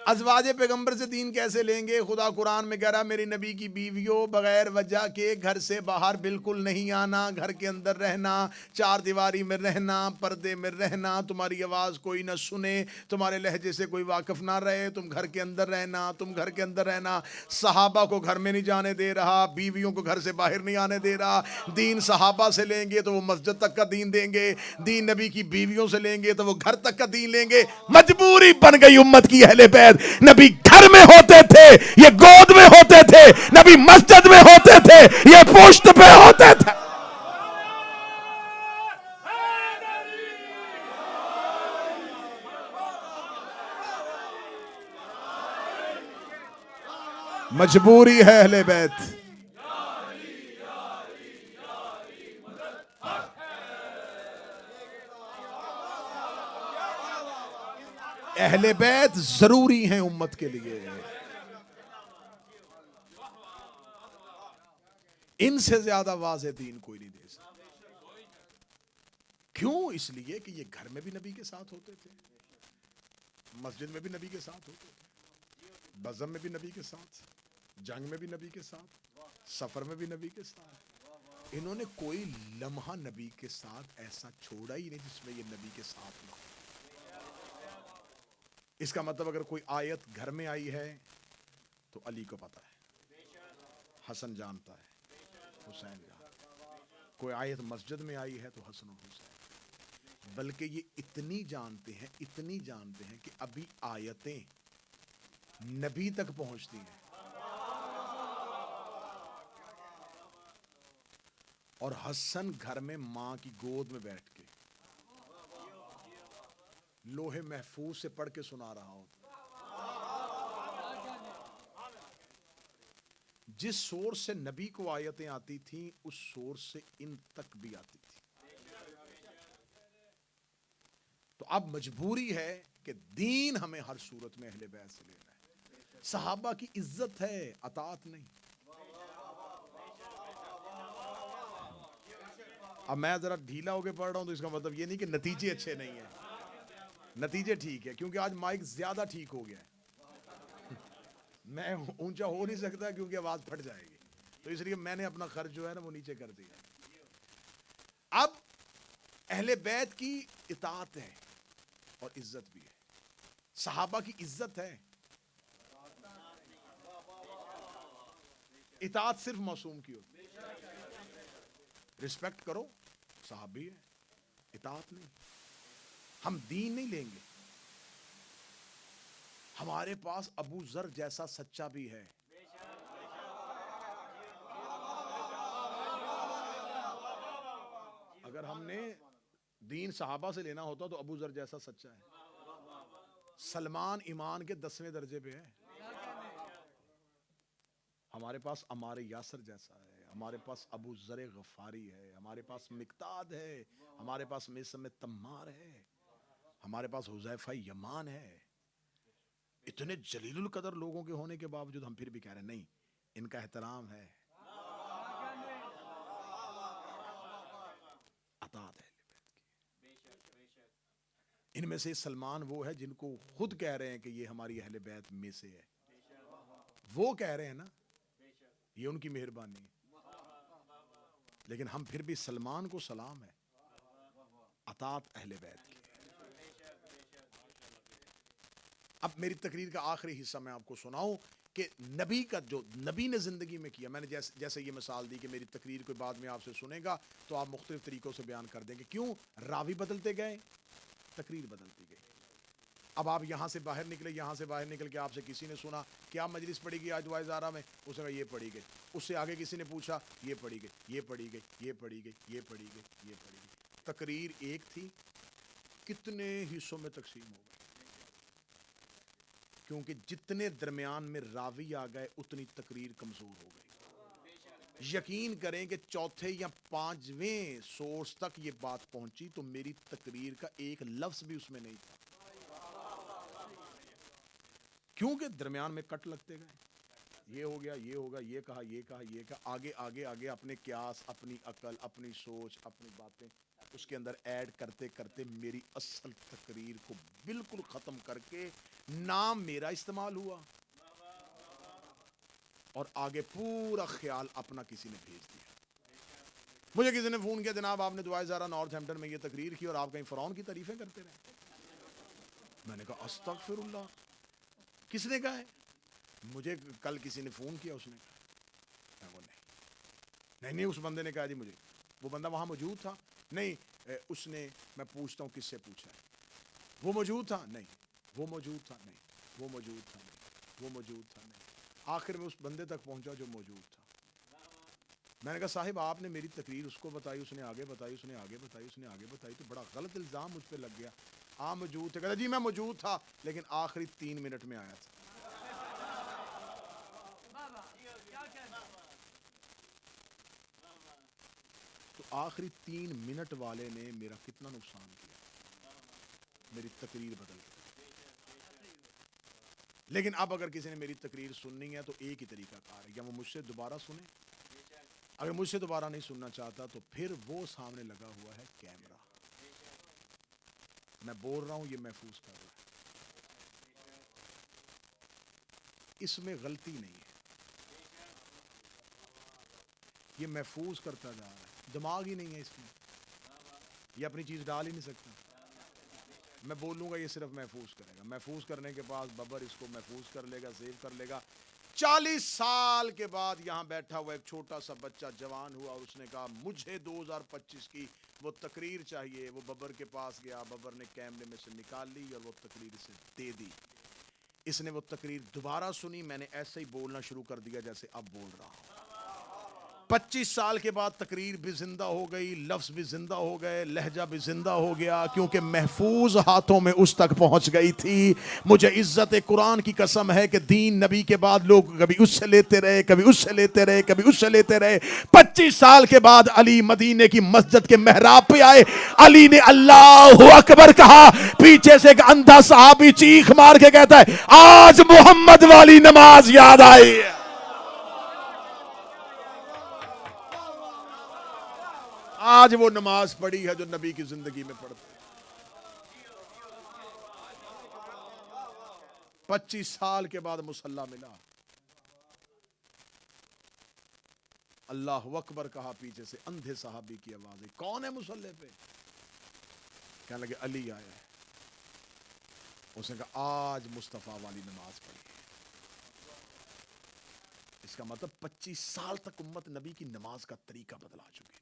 ازواج پیغمبر سے دین کیسے لیں گے؟ خدا قرآن میں کہہ رہا میری نبی کی بیویوں بغیر وجہ کے گھر سے باہر بالکل نہیں آنا، گھر کے اندر رہنا، چار دیواری میں رہنا، پردے میں رہنا، تمہاری آواز کوئی نہ سنے، تمہارے لہجے سے کوئی واقف نہ رہے، تم گھر کے اندر رہنا، تم گھر کے اندر رہنا۔ صحابہ کو گھر میں نہیں جانے دے رہا، بیویوں کو گھر سے باہر نہیں آنے دے رہا۔ دین صحابہ سے لیں گے تو وہ مسجد تک کا دین دیں گے، دین نبی کی بیویوں سے لیں گے تو وہ گھر تک کا دین لیں گے۔ مجبوری بن گئی امت کی اہل بیت، نبی گھر میں ہوتے تھے یہ گود میں ہوتے تھے، نبی مسجد میں ہوتے تھے یہ پشت پہ ہوتے تھے۔ مجبوری ہے اہل بیت۔ اہل بیت ضروری ہیں امت کے لیے، ان سے زیادہ واضح دین کوئی نہیں دے سکتا۔ کیوں؟ اس لیے کہ یہ گھر میں بھی نبی کے ساتھ ہوتے تھے، مسجد میں بھی نبی کے ساتھ ہوتے تھے، بزم میں بھی نبی کے ساتھ، جنگ میں بھی نبی کے ساتھ، سفر میں بھی نبی کے ساتھ۔ انہوں نے کوئی لمحہ نبی کے ساتھ ایسا چھوڑا ہی نہیں جس میں یہ نبی کے ساتھ نہ ہو۔ اس کا مطلب اگر کوئی آیت گھر میں آئی ہے تو علی کو پتا ہے، حسن جانتا ہے، حسین جانتا ہے۔ کوئی آیت مسجد میں آئی ہے تو حسن و حسین، بلکہ یہ اتنی جانتے ہیں کہ ابھی آیتیں نبی تک پہنچتی ہیں اور حسن گھر میں ماں کی گود میں بیٹھ کے لوہے محفوظ سے پڑھ کے سنا رہا ہوتا۔ جس سورس سے نبی کو آیتیں آتی تھیں اس سورس سے ان تک بھی آتی تھی۔ تو اب مجبوری ہے کہ دین ہمیں ہر صورت میں اہل بیت سے لینا ہے۔ صحابہ کی عزت ہے، اطاعت نہیں۔ اب میں ذرا ڈھیلا ہو کے پڑھ رہا ہوں تو اس کا مطلب یہ نہیں کہ نتیجے اچھے نہیں ہیں، نتیجے ٹھیک ہے، کیونکہ آج مائک زیادہ ٹھیک ہو گیا ہے۔ میں اونچا ہو نہیں سکتا کیونکہ آواز پھٹ جائے گی، تو اس لیے میں نے اپنا خرچ جو ہے نا وہ نیچے کر دیا۔ اب اہل بیت کی اطاعت ہے اور عزت بھی ہے، صحابہ کی عزت ہے، اطاعت صرف معصوم کی ہوتی ہے۔ رسپیکٹ کرو، صحابی ہے، اطاعت نہیں۔ ہم دین نہیں لیں گے، ہمارے پاس ابو ذر جیسا سچا بھی ہے۔ اگر ہم نے دین صحابہ سے لینا ہوتا تو ابو ذر جیسا سچا ہے، سلمان ایمان کے 10ویں درجے پہ ہے۔ ہمارے پاس عمار یاسر جیسا ہے، ہمارے پاس ابو ذر غفاری ہے، ہمارے پاس مقداد ہے، ہمارے پاس میثم تمار ہے، ہمارے پاس حذیفہ یمان ہے۔ اتنے جلیل القدر لوگوں کے ہونے کے باوجود ہم پھر بھی کہہ رہے ہیں نہیں، ان کا احترام ہے، اطاعت ہے۔ ان میں سے سلمان وہ ہے جن کو خود کہہ رہے ہیں کہ یہ ہماری اہل بیت میں سے ہے، وہ کہہ رہے ہیں نا، یہ ان کی مہربانی ہے۔ لیکن ہم پھر بھی سلمان کو سلام ہے، اطاعت اہل بیت کی۔ اب میری تقریر کا آخری حصہ میں آپ کو سناؤں کہ نبی کا جو نبی نے زندگی میں کیا، میں نے جیسے یہ مثال دی کہ میری تقریر کو بعد میں آپ سے سنے گا تو آپ مختلف طریقوں سے بیان کر دیں گے، کیوں؟ راوی بدلتے گئے، تقریر بدلتی گئی۔ اب آپ یہاں سے باہر نکلے، یہاں سے باہر نکل کے آپ سے کسی نے سنا کیا مجلس پڑھی گئی آج وائز آرا میں، اس نے کہا یہ پڑھی گئی، اس سے آگے کسی نے پوچھا یہ پڑھی گئی، یہ پڑھی گئی، یہ پڑھی گئی، یہ پڑھی گئی، یہ پڑھی گئی۔ تقریر ایک تھی، کتنے حصوں میں تقسیم ہو گئی، کیونکہ جتنے درمیان میں راوی آ گئے اتنی تقریر کمزور ہو گئی۔ یقین کریں کہ چوتھے یا پانچویں سورس تک یہ بات پہنچی تو میری تقریر کا ایک لفظ بھی اس میں نہیں تھا، کیونکہ درمیان میں کٹ لگتے گئے، یہ ہو گیا، یہ ہوگا، یہ کہا، یہ کہا، یہ کہا، آگے آگے آگے اپنے قیاس، اپنی عقل، اپنی سوچ، اپنی باتیں اس کے اندر ایڈ کرتے کرتے میری اصل تقریر کو بالکل ختم کر کے نام میرا استعمال ہوا اور آگے پورا خیال اپنا کسی نے بھیج دیا۔ مجھے کسی نے فون کیا، جناب آپ نے دعائے زارا نارتھ ہیمپٹن میں یہ تقریر کی اور آپ کہیں فرعون کی تعریفیں کرتے رہے۔ میں نے کہا استغفر اللہ، کس نے کہا ہے؟ مجھے کل کسی نے فون کیا، اس نے کہا، وہ نہیں اس بندے نے کہا جی مجھے، وہ بندہ وہاں موجود تھا؟ نہیں، اس نے، میں پوچھتا ہوں کس سے پوچھا ہے، وہ موجود تھا؟ نہیں وہ موجود تھا، نہیں وہ موجود تھا، نہیں وہ موجود تھا، نہیں۔ آخر میں اس بندے تک پہنچا جو موجود تھا۔ میں نے کہا صاحب آپ نے میری تقریر اس کو بتائی، اس نے آگے بتائی، اس نے آگے بتائی، اس نے آگے بتائی، تو بڑا غلط الزام مجھ پہ لگ گیا۔ آپ موجود تھے؟ کہتا جی میں موجود تھا لیکن آخری 3 منٹ میں آیا تھا۔ تو آخری 3 منٹ والے نے میرا کتنا نقصان کیا، میری تقریر بدل گئی۔ لیکن اب اگر کسی نے میری تقریر سننی ہے تو ایک ہی طریقہ کار ہے، یا وہ مجھ سے دوبارہ سنے، اگر مجھ سے دوبارہ نہیں سننا چاہتا تو پھر وہ سامنے لگا ہوا ہے کیمرہ، میں بول رہا ہوں یہ محفوظ کر رہا ہے، اس میں غلطی نہیں ہے، یہ محفوظ کرتا جا رہا ہے، دماغ ہی نہیں ہے اس میں، یہ اپنی چیز ڈال ہی نہیں سکتا۔ میں بولوں گا یہ صرف محفوظ کرے گا، محفوظ کرنے کے بعد ببر اس کو محفوظ کر لے گا، سیو کر لے گا۔ 40 سال کے بعد یہاں بیٹھا ہوا ایک چھوٹا سا بچہ جوان ہوا اور اس نے کہا مجھے 2025 کی وہ تقریر چاہیے، وہ ببر کے پاس گیا، ببر نے کیمرے میں سے نکال لی اور وہ تقریر اسے دے دی۔ اس نے وہ تقریر دوبارہ سنی، میں نے ایسے ہی بولنا شروع کر دیا جیسے اب بول رہا ہوں۔ 25 سال کے بعد تقریر بھی زندہ ہو گئی، لفظ بھی زندہ ہو گئے، لہجہ بھی زندہ ہو گیا، کیونکہ محفوظ ہاتھوں میں اس تک پہنچ گئی تھی۔ مجھے عزت قرآن کی قسم ہے کہ دین نبی کے بعد لوگ کبھی اس سے لیتے رہے، کبھی اس سے لیتے رہے، کبھی اس سے لیتے رہے۔ 25 سال کے بعد علی مدینے کی مسجد کے محراب پہ آئے، علی نے اللہ اکبر کہا، پیچھے سے ایک اندھا صحابی چیخ مار کے کہتا ہے آج محمد والی نماز یاد آئی۔ آج وہ نماز پڑھی ہے جو نبی کی زندگی میں پڑھتے۔ 25 سال کے بعد مصلی ملا، اللہ اکبر کہا، پیچھے سے اندھے صحابی کی آواز ہے، کون ہے مصلی پہ؟ کہنے لگے علی آیا ہے۔ اس نے کہا آج مصطفیٰ والی نماز پڑھی ہے۔ اس کا مطلب 25 سال تک امت نبی کی نماز کا طریقہ بدلا چکی تھی۔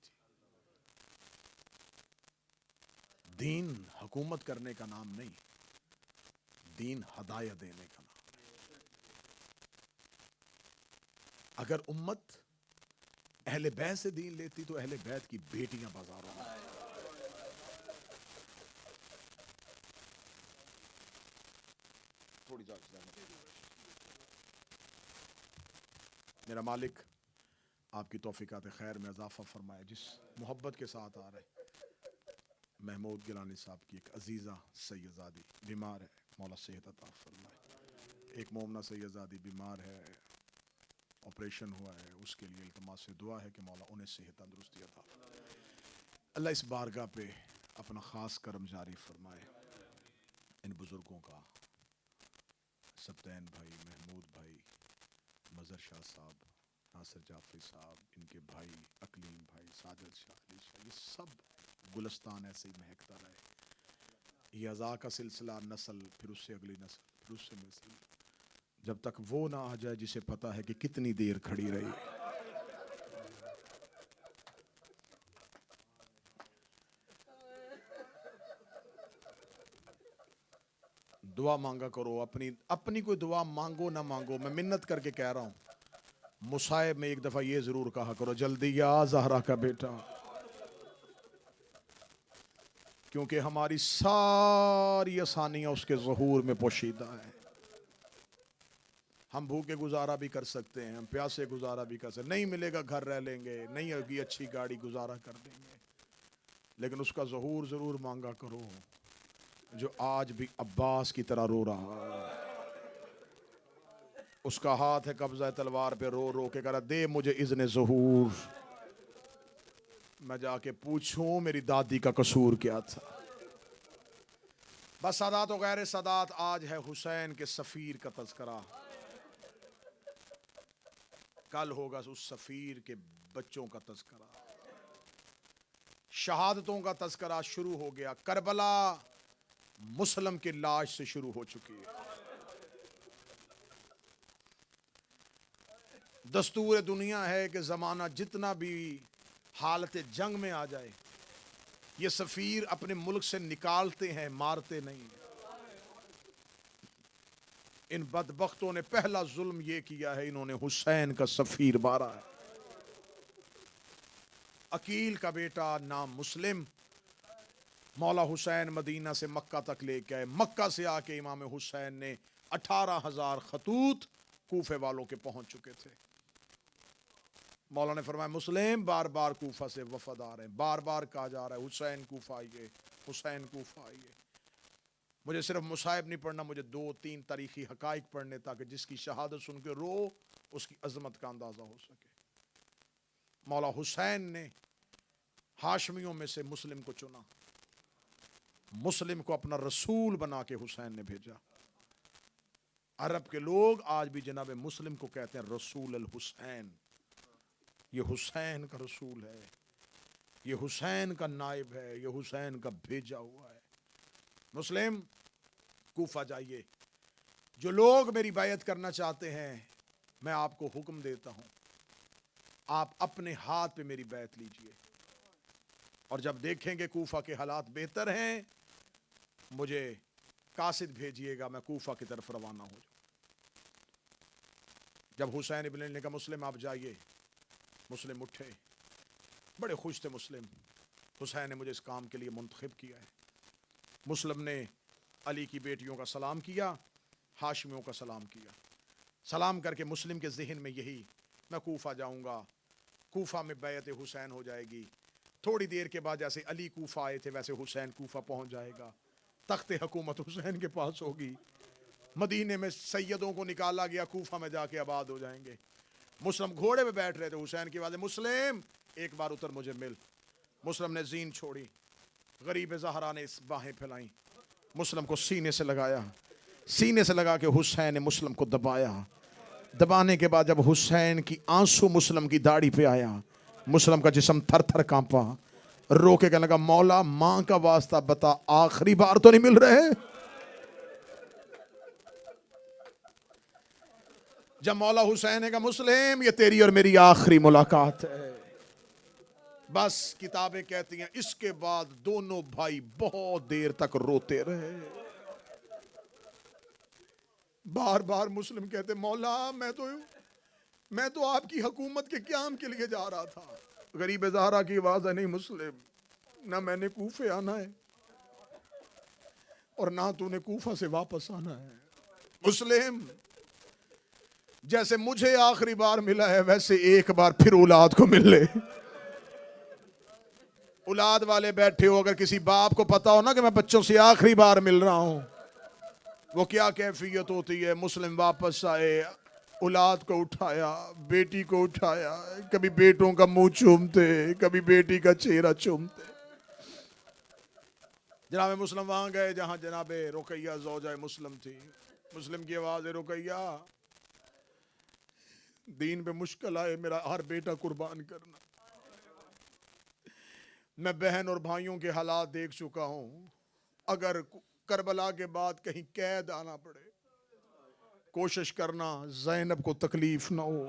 دین حکومت کرنے کا نام نہیں، دین ہدایت دینے کا نام ہے۔ اگر امت اہل بیت سے دین لیتی تو اہل بیت کی بیٹیاں بازاروں میں۔ تھوڑی جا میرا مالک آپ کی توفیقات خیر میں اضافہ فرمائے۔ جس محبت کے ساتھ آ رہے محمود گیلانی صاحب کی ایک عزیزہ سیدزادی بیمار ہے، مولا صحت عطا فرمائے۔ ایک مومنہ سیدزادی بیمار ہے، آپریشن ہوا ہے، اس کے لیے التماس دعا ہے کہ مولا انہیں صحت تندرستی عطا فرمائے۔ اللہ اس بارگاہ پہ اپنا خاص کرم جاری فرمائے۔ ان بزرگوں کا، سبتین بھائی، محمود بھائی، مظہر شاہ صاحب، ناصر جعفری صاحب، ان کے بھائی اقلیم بھائی، ساجد شاہ، علی شاہ، یہ سب گلستان ایسے ہی مہکتا رہے. یہ عزا کا سلسلہ، نسل، پھر اس سے اگلی نسل، پھر اس سے نسل، جب تک وہ نہ آ جائے جسے پتا ہے کہ کتنی دیر کھڑی رہی. دعا مانگا کرو، اپنی کوئی دعا مانگو نہ مانگو، میں منت کر کے کہہ رہا ہوں. مصائب میں ایک دفعہ یہ ضرور کہا کرو، جلدی یا زہرا کا بیٹا، کیونکہ ہماری ساری آسانیاں اس کے ظہور میں پوشیدہ ہیں. ہم بھوکے گزارا بھی کر سکتے ہیں، ہم پیاسے گزارا بھی کر سکتے ہیں، نہیں ملے گا گھر رہ لیں گے، نہیں ہوگی اچھی گاڑی گزارا کر دیں گے، لیکن اس کا ظہور ضرور مانگا کرو جو آج بھی عباس کی طرح رو رہا ہے. اس کا ہاتھ ہے قبضہ تلوار پہ، رو رو کے کہہ رہا دے مجھے اذن ظہور، میں جا کے پوچھوں میری دادی کا قصور کیا تھا. بس سادات و غیر سادات، آج ہے حسین کے سفیر کا تذکرہ، کل ہوگا اس سفیر کے بچوں کا تذکرہ. شہادتوں کا تذکرہ شروع ہو گیا. کربلا مسلم کی لاش سے شروع ہو چکی ہے. دستور دنیا ہے کہ زمانہ جتنا بھی حالت جنگ میں آ جائے، یہ سفیر اپنے ملک سے نکالتے ہیں، مارتے نہیں. ان بدبختوں نے پہلا ظلم یہ کیا ہے، انہوں نے حسین کا سفیر مارا ہے. عقیل کا بیٹا نام مسلم، مولا حسین مدینہ سے مکہ تک لے کے آئے. مکہ سے آ کے امام حسین نے 18,000 خطوط کوفے والوں کے پہنچ چکے تھے. مولا نے فرمایا مسلم بار بار کوفہ سے وفد آ رہے ہیں، بار بار کہا جا رہا ہے حسین کوفہ آئیے، حسین کوفہ آئیے. مجھے صرف مصائب نہیں پڑھنا، مجھے 2-3 تاریخی حقائق پڑھنے تاکہ جس کی شہادت سن کے رو اس کی عظمت کا اندازہ ہو سکے. مولا حسین نے ہاشمیوں میں سے مسلم کو چنا، مسلم کو اپنا رسول بنا کے حسین نے بھیجا. عرب کے لوگ آج بھی جناب مسلم کو کہتے ہیں رسول الحسین. یہ حسین کا رسول ہے، یہ حسین کا نائب ہے، یہ حسین کا بھیجا ہوا ہے. مسلم کوفہ جائیے. جو لوگ میری بیعت کرنا چاہتے ہیں میں آپ کو حکم دیتا ہوں، آپ اپنے ہاتھ پہ میری بیعت لیجئے، اور جب دیکھیں گے کوفہ کے حالات بہتر ہیں مجھے قاصد بھیجیے گا، میں کوفہ کی طرف روانہ ہو جاؤں. جب حسین ابن علی نے کہا مسلم آپ جائیے، مسلم اٹھے، بڑے خوش تھے مسلم، حسین نے مجھے اس کام کے لیے منتخب کیا ہے. مسلم نے علی کی بیٹیوں کا سلام کیا، ہاشمیوں کا سلام کیا. سلام کر کے مسلم کے ذہن میں یہی، میں کوفہ جاؤں گا، کوفہ میں بیعت حسین ہو جائے گی. تھوڑی دیر کے بعد جیسے علی کوفہ آئے تھے ویسے حسین کوفہ پہنچ جائے گا، تخت حکومت حسین کے پاس ہوگی. مدینے میں سیدوں کو نکالا گیا، کوفہ میں جا کے آباد ہو جائیں گے. مسلم گھوڑے پہ بیٹھ رہے تھے، حسین کی آواز مسلم ایک بار اتر مجھے مل. مسلم نے زین چھوڑی، غریب زہرا نے اس باہیں پھیلائیں، مسلم کو سینے سے لگایا، سینے سے لگا کے حسین نے مسلم کو دبایا. دبانے کے بعد جب حسین کی آنسو مسلم کی داڑھی پہ آیا، مسلم کا جسم تھر تھر کانپا، رو کے کہنے لگا مولا ماں کا واسطہ بتا آخری بار تو نہیں مل رہے. جب مولا حسین نے کہا مسلم یہ تیری اور میری آخری ملاقات ہے. بس کتابیں کہتی ہیں اس کے بعد دونوں بھائی بہت دیر تک روتے رہے. بار بار مسلم کہتے مولا میں تو آپ کی حکومت کے قیام کے لیے جا رہا تھا. غریب زہرا کی آواز ہے نہیں مسلم، نہ میں نے کوفے آنا ہے اور نہ تو نے کوفہ سے واپس آنا ہے. مسلم جیسے مجھے آخری بار ملا ہے ویسے ایک بار پھر اولاد کو مل لے. اولاد والے بیٹھے ہو، اگر کسی باپ کو پتا ہو نا کہ میں بچوں سے آخری بار مل رہا ہوں وہ کیا کیفیت ہوتی ہے. مسلم واپس آئے، اولاد کو اٹھایا، بیٹی کو اٹھایا، کبھی بیٹوں کا منہ چومتے، کبھی بیٹی کا چہرہ چومتے. جناب مسلم وہاں گئے جہاں جناب رقیہ زوجہ مسلم تھی. مسلم کی آواز ہے رقیہ دین پہ مشکل آئے میرا ہر بیٹا قربان کرنا. میں بہن اور بھائیوں کے حالات دیکھ چکا ہوں. اگر کربلا کے بعد کہیں قید آنا پڑے کوشش کرنا زینب کو تکلیف نہ ہو.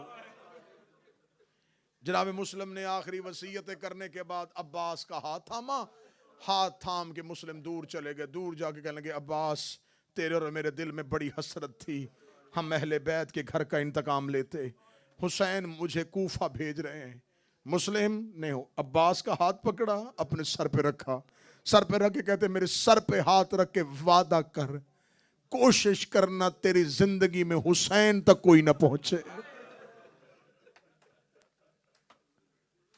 جناب مسلم نے آخری وصیتیں کرنے کے بعد عباس کا ہاتھ تھاما. ہاتھ تھام کے مسلم دور چلے گئے. دور جا کے کہنے لگے عباس تیرے اور میرے دل میں بڑی حسرت تھی. ہم اہل بیت کے گھر کا انتقام لیتے. حسین مجھے کوفہ بھیج رہے ہیں. مسلم نے عباس کا ہاتھ پکڑا اپنے سر پہ رکھا. سر پہ رکھ کے کہتے میرے سر پہ ہاتھ رکھ کے وعدہ کر کوشش کرنا تیری زندگی میں حسین تک کوئی نہ پہنچے.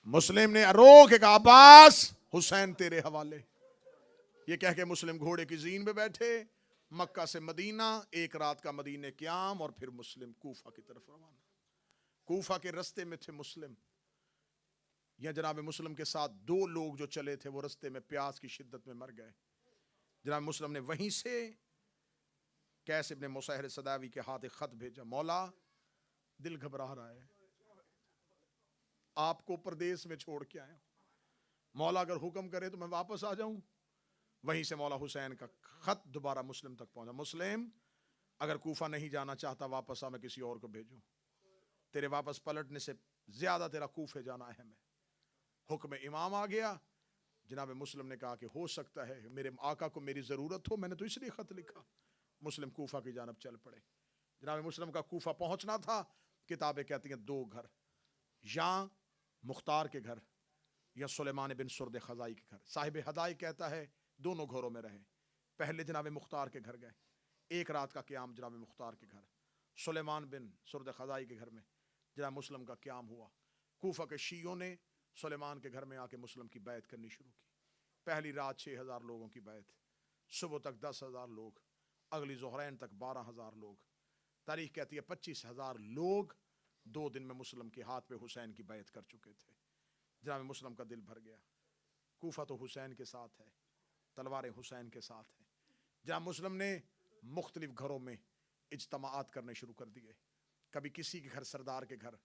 مسلم نے رو کے کہا عباس حسین تیرے حوالے. یہ کہہ کے مسلم گھوڑے کی زین پہ بیٹھے. مکہ سے مدینہ 1 رات کا مدینہ قیام اور پھر مسلم کوفہ کی طرف روانہ. کوفہ کے رستے میں تھے مسلم. یا جناب مسلم کے ساتھ 2 لوگ جو چلے تھے وہ رستے میں پیاس کی شدت میں مر گئے. جناب مسلم نے وہیں سے قیس ابن مسہر صداوی کے ہاتھ ایک خط بھیجا. مولا دل گھبرا رہا ہے آپ کو پردیس میں چھوڑ کے آیا. مولا اگر حکم کرے تو میں واپس آ جاؤں. وہیں سے مولا حسین کا خط دوبارہ مسلم تک پہنچا. مسلم اگر کوفہ نہیں جانا چاہتا واپس آ میں کسی اور کو بھیجوں. تیرے واپس پلٹنے سے زیادہ تیرا کوفے جانا اہم ہے. حکم امام آ گیا. جناب مسلم نے کہا کہ ہو سکتا ہے میرے آقا کو میری ضرورت ہو میں نے تو اس لیے خط لکھا. مسلم کوفہ کی جانب چل پڑے. جناب مسلم کا کوفہ پہنچنا تھا. کتابیں کہتی ہیں 2 گھر یا مختار کے گھر یا سلیمان بن سرد خزائی کے گھر. صاحب ہدائی کہتا ہے دونوں گھروں میں رہے. پہلے جناب مختار کے گھر گئے. 1 رات کا قیام جناب مختار کے گھر. سلیمان بن سرد خزائی کے گھر میں جناب مسلم کا قیام ہوا. کوفہ کے شیعوں نے سلیمان کے گھر میں آ کے مسلم کی بیعت کرنی شروع کی. پہلی رات 6000 لوگوں کی بیعت. صبح تک 10,000 لوگ. اگلی ظہرین تک 12,000 لوگ. تاریخ کہتی ہے 25,000 لوگ 2 دن میں مسلم کے ہاتھ پہ حسین کی بیعت کر چکے تھے. جناب مسلم کا دل بھر گیا. کوفہ تو حسین کے ساتھ ہے. تلواریں حسین کے ساتھ ہیں. جناب مسلم نے مختلف گھروں میں اجتماعات کرنے شروع کر دیے. کبھی کسی کے گھر سردار کے گھر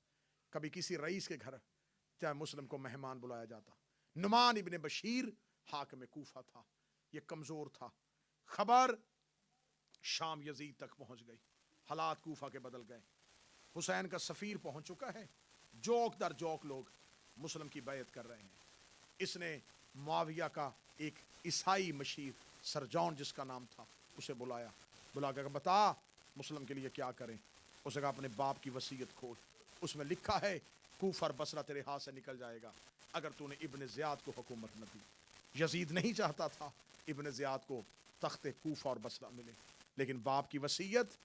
کبھی کسی رئیس کے گھر جناب مسلم کو مہمان بلایا جاتا. نعمان ابن بشیر حاکم کوفہ تھا. یہ کمزور تھا. خبر شام یزید تک پہنچ گئی. حالات کوفہ کے بدل گئے. حسین کا سفیر پہنچ چکا ہے. جوک در جوک لوگ مسلم کی بیعت کر رہے ہیں. اس نے معاویہ کا ایک عیسائی مشیر سر جان جس کا نام تھا اسے بلایا. بلا کے بتا مسلم کے لیے کیا کریں. اسے کہا اپنے باپ کی وصیت کھول. اس میں لکھا ہے کوفہ اور بصرہ تیرے ہاتھ سے نکل جائے گا اگر تو نے ابن زیاد کو حکومت نہ دی. یزید نہیں چاہتا تھا ابن زیاد کو تخت کوفہ اور بصرہ ملے لیکن باپ کی وصیت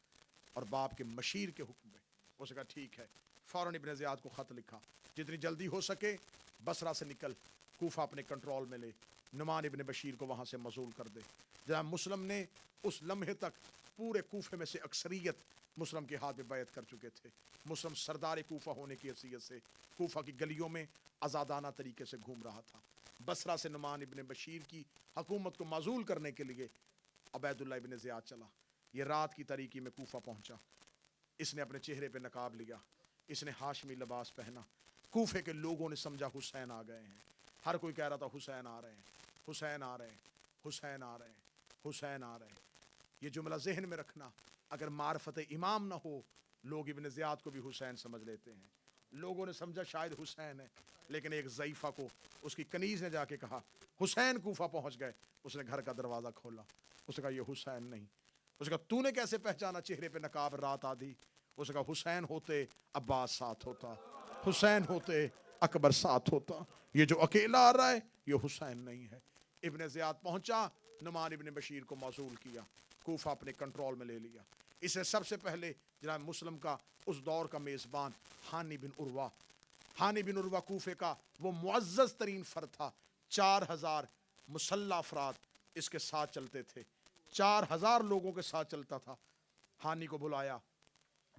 اور باپ کے مشیر کے حکم پہ اسے کہا ٹھیک ہے. فوراً ابن زیاد کو خط لکھا جتنی جلدی ہو سکے بصرہ سے نکل کوفہ اپنے کنٹرول میں لے. نعمان ابن بشیر کو وہاں سے مزول کر دے. جناب مسلم نے اس لمحے تک پورے کوفے میں سے اکثریت مسلم کے ہاتھ میں بیعت کر چکے تھے. مسلم سردار کوفہ ہونے کی حیثیت سے کوفہ کی گلیوں میں آزادانہ طریقے سے گھوم رہا تھا. بصرہ سے نعمان ابن بشیر کی حکومت کو معزول کرنے کے لیے عبید اللہ ابن زیاد چلا. یہ رات کی تاریکی میں کوفہ پہنچا. اس نے اپنے چہرے پہ نقاب لیا. اس نے ہاشمی لباس پہنا. کوفے کے لوگوں نے سمجھا حسین آ گئے ہیں. ہر کوئی کہہ رہا تھا حسین آ رہے ہیں حسین آ رہے ہیں حسین آ رہے ہیں حسین آ رہے ہیں. یہ جملہ ذہن میں رکھنا. اگر معرفت امام نہ ہو لوگ ابن زیاد کو بھی حسین سمجھ لیتے ہیں. لوگوں نے سمجھا شاید حسین ہے لیکن ایک ضعیفہ کو اس کی کنیز نے جا کے کہا حسین کوفہ پہنچ گئے. اس نے گھر کا دروازہ کھولا. اس نے کہا یہ حسین نہیں. اس نے کہا تو نے کیسے پہچانا چہرے پہ نقاب رات آدھی. اس نے کہا حسین ہوتے عباس ساتھ ہوتا حسین ہوتے اکبر ساتھ ہوتا. یہ جو اکیلا آ رہا ہے یہ حسین نہیں ہے. ابن زیاد پہنچا. نعمان ابن بشیر کو موصول کیا. کوفہ اپنے کنٹرول میں لے لیا. اسے سب سے پہلے جناب مسلم کا اس دور کا میزبان ہانی بن عروہ. ہانی بن عروہ کوفے کا وہ معزز ترین فرد تھا. 4000 مسلح افراد اس کے ساتھ چلتے تھے. 4000 لوگوں کے ساتھ چلتا تھا. ہانی کو بلایا.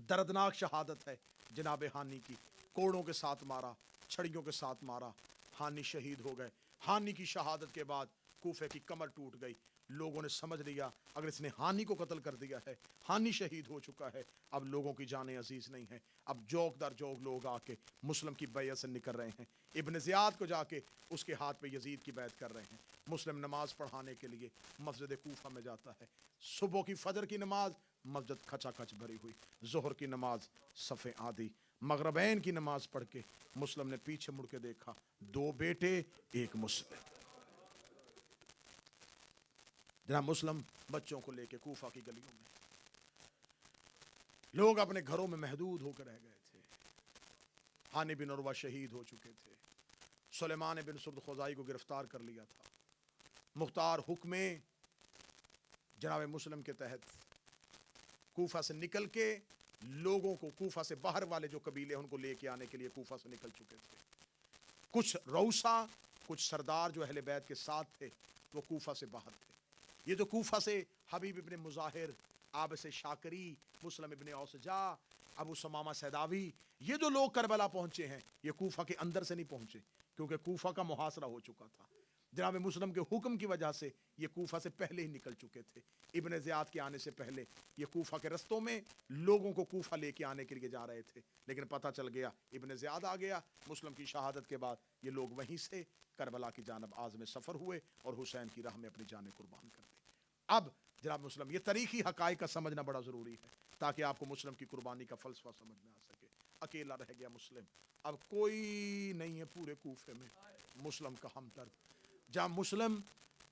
دردناک شہادت ہے جناب ہانی کی. کوڑوں کے ساتھ مارا چھڑیوں کے ساتھ مارا. ہانی شہید ہو گئے. ہانی کی شہادت کے بعد کوفے کی کمر ٹوٹ گئی. لوگوں نے سمجھ لیا اگر اس نے ہانی کو قتل کر دیا ہے, ہانی شہید ہو چکا ہے, اب لوگوں کی جانیں عزیز نہیں ہیں. اب جوک در جوک لوگ آ کے مسلم کی بیعت سے نکل رہے ہیں. ابن زیاد کو جا کے اس کے ہاتھ پہ یزید کی بیعت کر رہے ہیں. مسلم نماز پڑھانے کے لیے مسجد کوفہ میں جاتا ہے. صبح کی فجر کی نماز مسجد کھچا کھچ بھری ہوئی, ظہر کی نماز صف آدھی, مغربین کی نماز پڑھ کے مسلم نے پیچھے مڑ کے دیکھا, 2 بیٹے 1 مسلم. جناب مسلم بچوں کو لے کے کوفہ کی گلیوں میں, لوگ اپنے گھروں میں محدود ہو کر رہ گئے تھے. ہانی بن عروہ شہید ہو چکے تھے. سلیمان بن سرد خزائی کو گرفتار کر لیا تھا. مختار حکم جناب مسلم کے تحت کوفہ سے نکل کے لوگوں کو, کوفہ سے باہر والے جو قبیلے ان کو لے کے آنے کے لیے کوفہ سے نکل چکے تھے. کچھ روسا, کچھ سردار جو اہل بیت کے ساتھ تھے وہ کوفہ سے باہر تھے. یہ جو کوفہ سے حبیب ابن مظاہر, عابس شاکری, مسلم ابن اوسجا, ابو سمامہ سیداوی, یہ جو لوگ کربلا پہنچے ہیں یہ کوفہ کے اندر سے نہیں پہنچے, کیونکہ کوفہ کا محاصرہ ہو چکا تھا. جناب مسلم کے حکم کی وجہ سے یہ کوفہ سے پہلے ہی نکل چکے تھے. ابن زیاد کے آنے سے پہلے یہ کوفہ کے رستوں میں لوگوں کو کوفہ لے کے آنے کے لیے جا رہے تھے, لیکن پتہ چل گیا ابن زیاد آ گیا. مسلم کی شہادت کے بعد یہ لوگ وہیں سے کربلا کی جانب عازم سفر ہوئے اور حسین کی راہ میں اپنی جانیں قربان کر دی. اب جناب مسلم یہ تاریخی حقائق کا سمجھنا بڑا ضروری ہے تاکہ آپ کو مسلم کی قربانی کا فلسفہ سمجھ میں آ سکے. اکیلا رہ گیا مسلم, اب کوئی نہیں ہے پورے کوفے میں مسلم کا ہمدرد. جہاں مسلم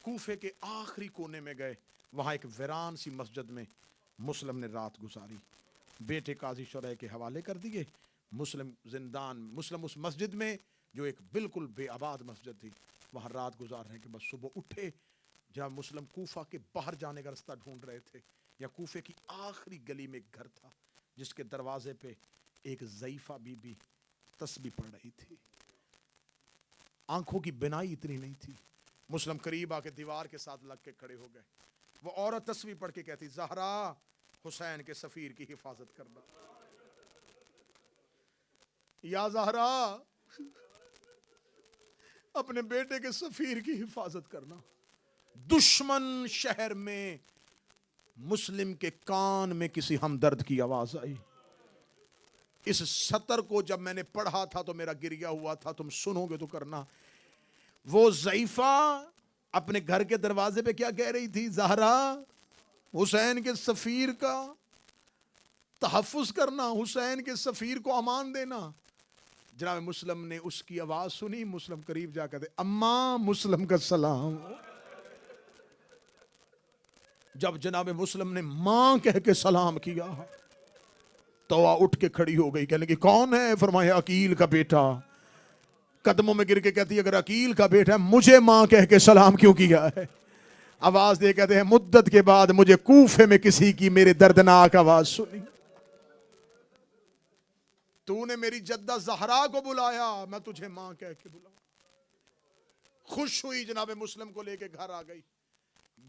کوفے کے آخری کونے میں گئے, وہاں ایک ویران سی مسجد میں مسلم نے رات گزاری. بیٹے قاضی شرح کے حوالے کر دیے. مسلم زندان, مسلم اس مسجد میں جو ایک بالکل بے آباد مسجد تھی وہاں رات گزارنے کے بعد صبح اٹھے. جہاں مسلم کوفہ کے باہر جانے کا رستہ ڈھونڈ رہے تھے, یا کوفے کی آخری گلی میں ایک گھر تھا جس کے دروازے پہ ایک ضعیفہ بی بی تسبیح پڑھ رہی تھی. آنکھوں کی بینائی اتنی نہیں تھی. مسلم قریب آ کے دیوار کے ساتھ لگ کے کھڑے ہو گئے. وہ عورت تسبیح پڑھ کے کہتی, زہرا حسین کے سفیر کی حفاظت کرنا. یا زہرا اپنے بیٹے کے سفیر کی حفاظت کرنا. دشمن شہر میں مسلم کے کان میں کسی ہمدرد کی آواز آئی. اس سطر کو جب میں نے پڑھا تھا تو میرا گریہ ہوا تھا, تم سنو گے تو کرنا. وہ ضعیفہ اپنے گھر کے دروازے پہ کیا کہہ رہی تھی؟ زہرا حسین کے سفیر کا تحفظ کرنا, حسین کے سفیر کو امان دینا. جناب مسلم نے اس کی آواز سنی. مسلم قریب جا کر اماں مسلم کا سلام. جب جناب مسلم نے ماں کہہ کے سلام کیا تو اٹھ کے کھڑی ہو گئی. کہنے لگی کون ہے؟ فرمایا عقیل کا بیٹا. قدموں میں گر کے کہتی ہے اگر عقیل کا بیٹا ہے مجھے ماں کہہ کے سلام کیوں کیا ہے؟ آواز دے کہتے ہیں مدت کے بعد مجھے کوفے میں کسی کی میرے دردناک آواز سنی. تو نے میری جدہ زہرا کو بلایا, میں تجھے ماں کہہ کے بلاؤں. خوش ہوئی, جناب مسلم کو لے کے گھر آ گئی.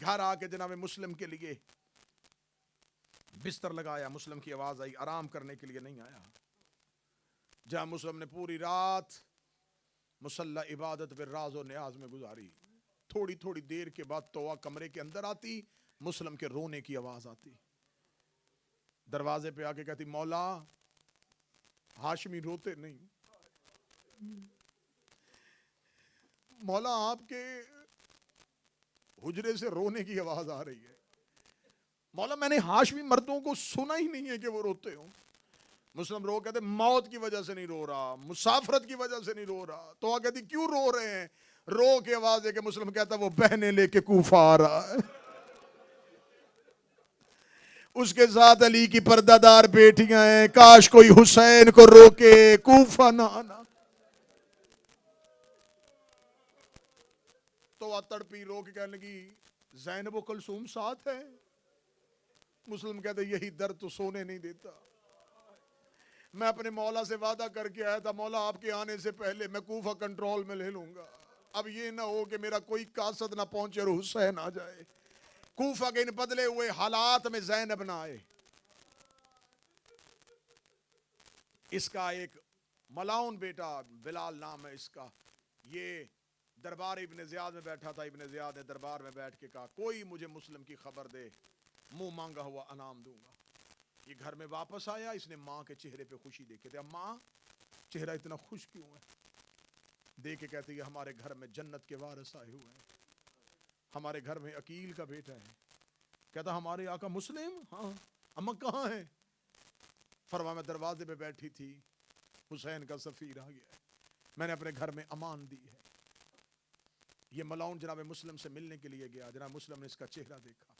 گھر آ کے جناب مسلم کے لیے بستر لگایا. مسلم کی آواز آئی, آرام کرنے کے لیے نہیں آیا. جہاں مسلم نے پوری رات مصلی عبادت پہ راز و نیاز میں گزاری. تھوڑی تھوڑی دیر کے بعد توہ کمرے کے اندر آتی, مسلم کے رونے کی آواز آتی. دروازے پہ آ کے کہتی مولا ہاشمی روتے نہیں, مولا آپ کے حجرے سے رونے کی آواز آ رہی ہے. مولا میں نے ہاشمی مردوں کو سنا ہی نہیں ہے کہ وہ روتے ہوں. مسلم رو کہتے موت کی وجہ سے نہیں رو رہا, مسافرت کی وجہ سے نہیں رو رہا. تو کہتی کیوں رو رہے ہیں؟ رو کے آواز ہے کہ مسلم کہتا وہ بہنیں لے کے کوفہ آ رہا ہے, اس کے ساتھ علی کی پردہ دار بیٹیاں ہیں, کاش کوئی حسین کو روکے کوفہ نہ آنا. تو تڑپی رو کے کہنے لگی زینب و کلثوم ساتھ ہے. مسلم کہتے یہی درد تو سونے نہیں دیتا. میں اپنے مولا سے وعدہ کر کے آیا تھا مولا آپ کے آنے سے پہلے میں کوفہ کنٹرول میں لے لوں گا. اب یہ نہ ہو کہ میرا کوئی قاصد نہ پہنچے اور حسین آ جائے. کوفہ کے ان بدلے ہوئے حالات میں زینب نہ آئے. اس کا ایک ملاؤن بیٹا بلال نام ہے اس کا, یہ دربار ابن زیاد میں بیٹھا تھا. ابن زیاد نے دربار میں بیٹھ کے کہا کوئی مجھے مسلم کی خبر دے, منہ مانگا ہوا انعام دوں گا. یہ گھر میں واپس آیا, اس نے ماں کے چہرے پہ خوشی دیکھے تھے. ماں چہرہ اتنا خوش کیوں ہے؟ دیکھ کے کہتی ہے ہمارے گھر میں جنت کے وارث آئے ہوئے ہیں, ہمارے گھر میں عقیل کا بیٹا ہے. کہتا ہمارے آقا مسلم؟ ہاں. اماں کہاں ہے؟ فرمایا میں دروازے پہ بیٹھی تھی, حسین کا سفیر آ گیا ہے, میں نے اپنے گھر میں امان دی ہے. یہ ملعون جناب مسلم سے ملنے کے لیے گیا. جناب مسلم نے اس کا چہرہ دیکھا,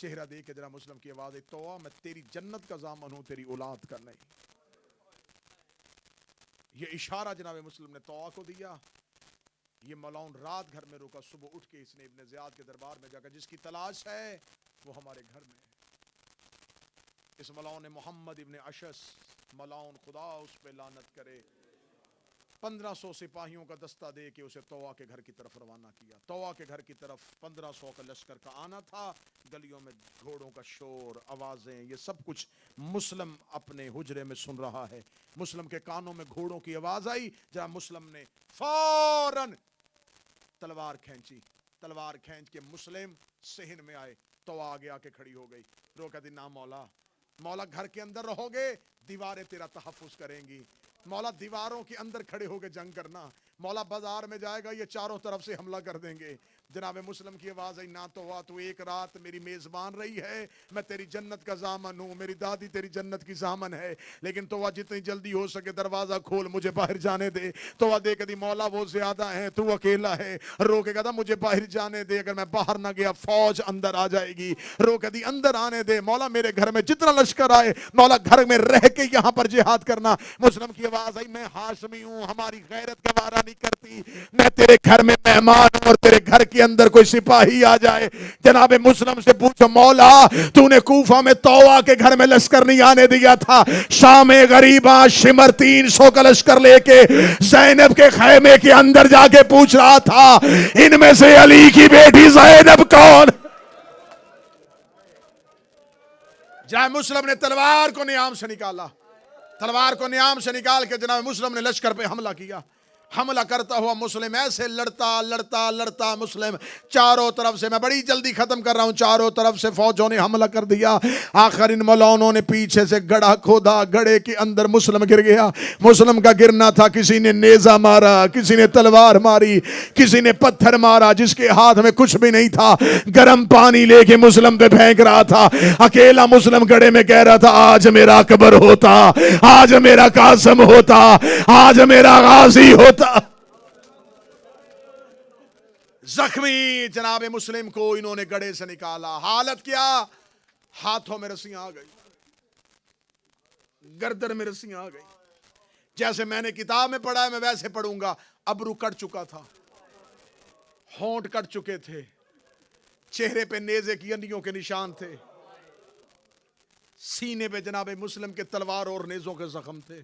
چہرہ دیکھ کے جناب مسلم کی آواز ہے توآ میں تیری جنت کا ضامن ہوں, تیری اولاد کا نہیں. یہ اشارہ جناب مسلم نے توآ کو دیا. یہ ملعون رات گھر میں رکا, صبح اٹھ کے اس نے ابن زیاد کے دربار میں جا کر جس کی تلاش ہے وہ ہمارے گھر میں ہے. اس ملعون نے محمد ابن اشس, ملعون خدا اس پہ لعنت کرے, 1500 سپاہیوں کا دستہ دے کے اسے توآ کے گھر کی طرف روانہ کیا. توآ کے گھر کی طرف 1500 کا لشکر کا آنا تھا. گلیوں میں گھوڑوں کا شور, آوازیں, یہ سب کچھ مسلم اپنے حجرے میں سن رہا ہے. مسلم کے کانوں میں گھوڑوں کی آواز آئی. جہاں مسلم نے فوراً تلوار کھینچی. تلوار کھینچ کے مسلم صحن میں آئے. توآ آگے آ کے کھڑی ہو گئی. روکا دی نا مولا, مولا گھر کے اندر رہو گے, دیواریں تیرا تحفظ کریں گی. مولا دیواروں کے اندر کھڑے ہو کے جنگ کرنا. مولا بازار میں جائے گا, یہ چاروں طرف سے حملہ کر دیں گے. جناب مسلم کی آواز آئی نہ توآ تو ایک رات میری میزبان رہی ہے, میں تیری جنت کا ضامن ہوں, میری دادی تیری جنت کی ضامن ہے, لیکن توآ جتنی جلدی ہو سکے دروازہ کھول, مجھے باہر جانے دے. توآ دیکھ دی مولا وہ زیادہ ہیں, تو اکیلا ہے. رو کے کہتا مجھے باہر جانے دے, اگر میں باہر نہ گیا فوج اندر آ جائے گی. رو کے دی اندر آنے دے. مولا میرے گھر میں جتنا لشکر آئے, مولا گھر میں رہ کے یہاں پر جہاد کرنا. مسلم کی آواز آئی میں ہاشمی ہوں, ہماری غیرت گوارا نہیں کرتی, میں تیرے گھر میں مہمان ہوں اور تیرے گھر کے اندر کوئی سپاہی آ جائے. جناب مسلم سے پوچھو مولا تو نے کوفہ میں توآ کے گھر میں لشکر نہیں آنے دیا تھا, شام غریباں شمر 300 کا لشکر لے کے زینب کے خیمے کے اندر جا کے پوچھ رہا تھا ان میں سے علی کی بیٹی زینب کون؟ جناب مسلم نے تلوار کو نیام سے نکالا. تلوار کو نیام سے نکال کے جناب مسلم نے لشکر پہ حملہ کیا. حملہ کرتا ہوا مسلم ایسے لڑتا لڑتا لڑتا مسلم چاروں طرف سے, میں بڑی جلدی ختم کر رہا ہوں, چاروں طرف سے فوجوں نے حملہ کر دیا. آخر ان ملعونوں نے پیچھے سے گڑھا کھودا, گڑھے کے اندر مسلم گر گیا. مسلم کا گرنا تھا, کسی نے نیزہ مارا, کسی نے تلوار ماری, کسی نے پتھر مارا. جس کے ہاتھ میں کچھ بھی نہیں تھا گرم پانی لے کے مسلم پہ پھینک رہا تھا. اکیلا مسلم گڑھے میں کہہ رہا تھا آج میرا اکبر ہوتا, آج میرا قاسم ہوتا, آج میرا غازی ہوتا. زخمی جناب مسلم کو انہوں نے گڑھے سے نکالا. حالت کیا؟ ہاتھوں میں رسیاں آ گئی, گردن میں رسیاں آ گئی. جیسے میں نے کتاب میں پڑھا ہے میں ویسے پڑھوں گا. ابرو کٹ چکا تھا, ہونٹ کٹ چکے تھے, چہرے پہ نیزے کی انڈیوں کے نشان تھے, سینے پہ جناب مسلم کے تلوار اور نیزوں کے زخم تھے.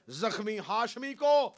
زخمی ہاشمی کو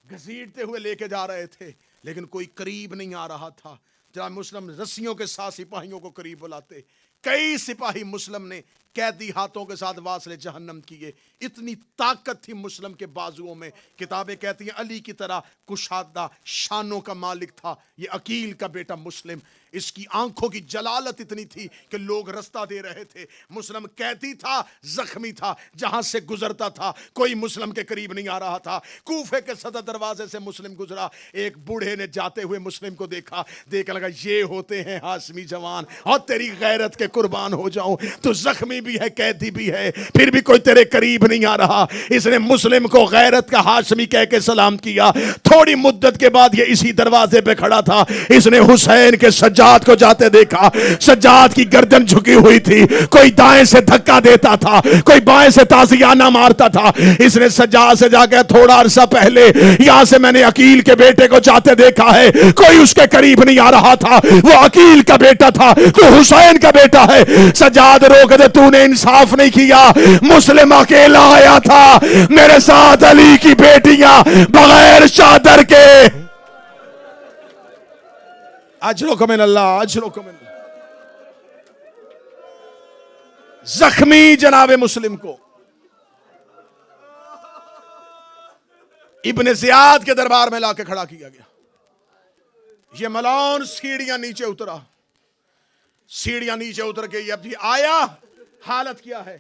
گھسیٹتے ہوئے لے کے جا رہے تھے, لیکن کوئی قریب نہیں آ رہا تھا. جناب مسلم رسیوں کے ساتھ سپاہیوں کو قریب بلاتے. کئی سپاہی مسلم نے قیدی ہاتھوں کے ساتھ واصل جہنم کیے. اتنی طاقت تھی مسلم کے بازوؤں میں. کتابیں کہتی ہیں علی کی طرح کشادہ شانوں کا مالک تھا یہ عقیل کا بیٹا مسلم. اس کی آنکھوں کی جلالت اتنی تھی کہ لوگ رستہ دے رہے تھے. مسلم قیدی تھا, زخمی تھا, جہاں سے گزرتا تھا کوئی مسلم کے قریب نہیں آ رہا تھا. کوفے کے صدر دروازے سے مسلم گزرا, ایک بوڑھے نے جاتے ہوئے مسلم کو دیکھا, دیکھ لگا یہ ہوتے ہیں ہاشمی جوان, اور تیری غیرت کے قربان ہو جاؤں. تو زخمی بھی ہے, قیدی بھی ہے, پھر بھی کوئی تیرے قریب نہیں آ رہا. اس نے مسلم کو غیرت کا ہاشمی کہہ کے سلام کیا. تھوڑی مدت کے بعد یہ اسی دروازے پہ کھڑا تھا. اس نے حسین کے سجاد کو جاتے دیکھا. سجاد کی گردن جھکی ہوئی تھی, کوئی دائیں سے دھکا دیتا تھا, کوئی بائیں سے تازیانہ مارتا تھا. اس نے سجاد سے جا کے تھوڑا عرصہ پہلے یہاں سے میں نے عقیل کے بیٹے کو جاتے دیکھا ہے, کوئی اس کے قریب نہیں آ رہا تھا. وہ عقیل کا بیٹا تھا, تو حسین کا بیٹا ہے. سجاد روک دے, تو نے انصاف نہیں کیا. مسلم اکیلا آیا تھا, میرے ساتھ علی کی بیٹیاں بغیر چادر کے. اجرکم من اللہ, اجرکم من اللہ. زخمی جناب مسلم کو ابن زیاد کے دربار میں لا کے کھڑا کیا گیا. یہ ملعون سیڑھیاں نیچے اترا، سیڑھیاں نیچے اتر کے اب یہ آیا، حالت کیا ہے؟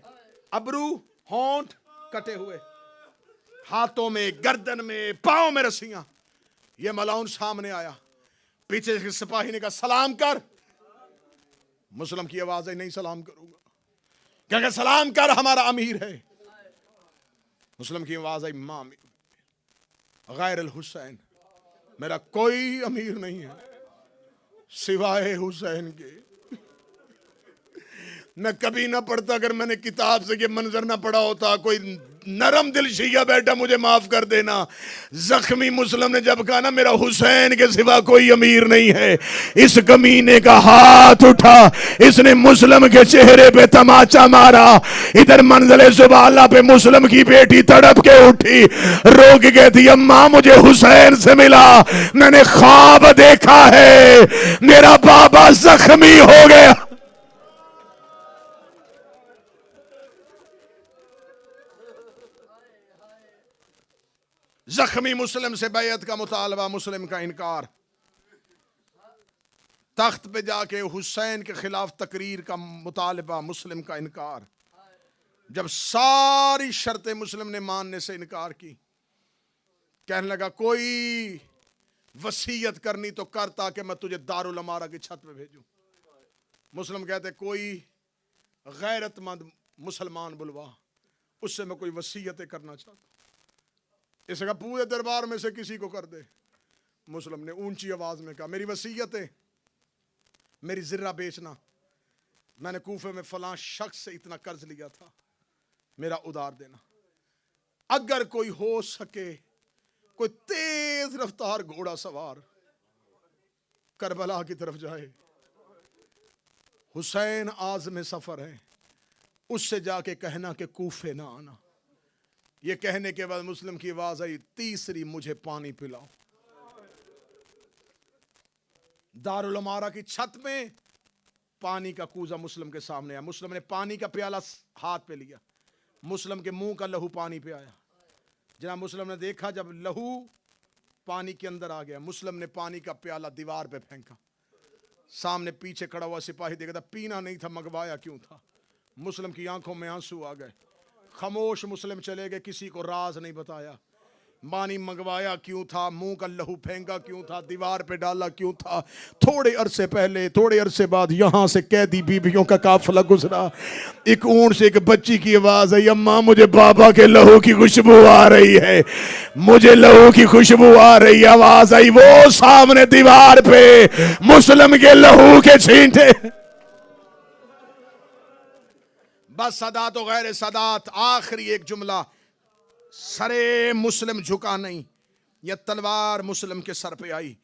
ابرو ہونٹ کٹے ہوئے، ہاتھوں میں گردن میں پاؤں میں رسیاں. یہ ملعون سامنے آیا، پیچھے سے سپاہی نے کہا سلام کر. مسلم کی آواز ہے نہیں سلام کروں گا، کہا سلام کر ہمارا امیر ہے. مسلم کی آواز ہے امام غیر الحسین، میرا کوئی امیر نہیں ہے سوائے حسین کے. میں کبھی نہ پڑھتا اگر میں نے کتاب سے یہ منظر نہ پڑھا ہوتا. کوئی نرم دل شیعہ بیٹا مجھے معاف کر دینا. زخمی مسلم نے جب کہا نا میرا حسین کے سوا کوئی امیر نہیں ہے، اس کمینے کا ہاتھ اٹھا، اس نے مسلم کے چہرے پہ تماچا مارا. ادھر منزل زبالہ پہ مسلم کی بیٹی تڑپ کے اٹھی، رو کے کہتی اماں مجھے حسین سے ملا، میں نے خواب دیکھا ہے میرا بابا زخمی ہو گیا. زخمی مسلم سے بیعت کا مطالبہ، مسلم کا انکار. تخت پہ جا کے حسین کے خلاف تقریر کا مطالبہ، مسلم کا انکار. جب ساری شرطیں مسلم نے ماننے سے انکار کی، کہنے لگا کوئی وصیت کرنی تو کر تاکہ میں تجھے دارالامارہ کی چھت پہ بھیجوں. مسلم کہتے کوئی غیرت مند مسلمان بلوا، اس سے میں کوئی وصیتیں کرنا چاہتا ہوں. اس کا پورے دربار میں سے کسی کو کر دے. مسلم نے اونچی آواز میں کہا میری وصیت ہے، میری زرہ بیچنا، میں نے کوفے میں فلاں شخص سے اتنا قرض لیا تھا، میرا ادار دینا. اگر کوئی ہو سکے کوئی تیز رفتار گھوڑا سوار کربلا کی طرف جائے، حسین عازم سفر ہے، اس سے جا کے کہنا کہ کوفے نہ آنا. یہ کہنے کے بعد مسلم کی آواز آئی تیسری مجھے پانی پلاؤ. دارالامارہ کی چھت میں پانی کا کوزہ مسلم کے سامنے آیا. مسلم نے پانی کا پیالہ ہاتھ پہ لیا، مسلم کے منہ کا لہو پانی پہ آیا. جناب مسلم نے دیکھا جب لہو پانی کے اندر آ گیا، مسلم نے پانی کا پیالہ دیوار پہ پھینکا. سامنے پیچھے کھڑا ہوا سپاہی دیکھا تھا، پینا نہیں تھا منگوایا کیوں تھا. مسلم کی آنکھوں میں آنسو آ گئے. خاموش مسلم چلے گئے، کسی کو راز نہیں بتایا. پانی منگوایا کیوں تھا، منہ کا لہو پھینکا کیوں تھا، دیوار پہ ڈالا کیوں تھا. تھوڑے عرصے پہلے، تھوڑے عرصے بعد یہاں سے قیدی بیویوں کا قافلہ گزرا. ایک اونٹ سے ایک بچی کی آواز آئی اماں مجھے بابا کے لہو کی خوشبو آ رہی ہے، مجھے لہو کی خوشبو آ رہی ہے. آواز آئی وہ سامنے دیوار پہ مسلم کے لہو کے چھینٹے. بس صدات و غیر صدات. آخری ایک جملہ، سرے مسلم جھکا نہیں، یہ تلوار مسلم کے سر پہ آئی.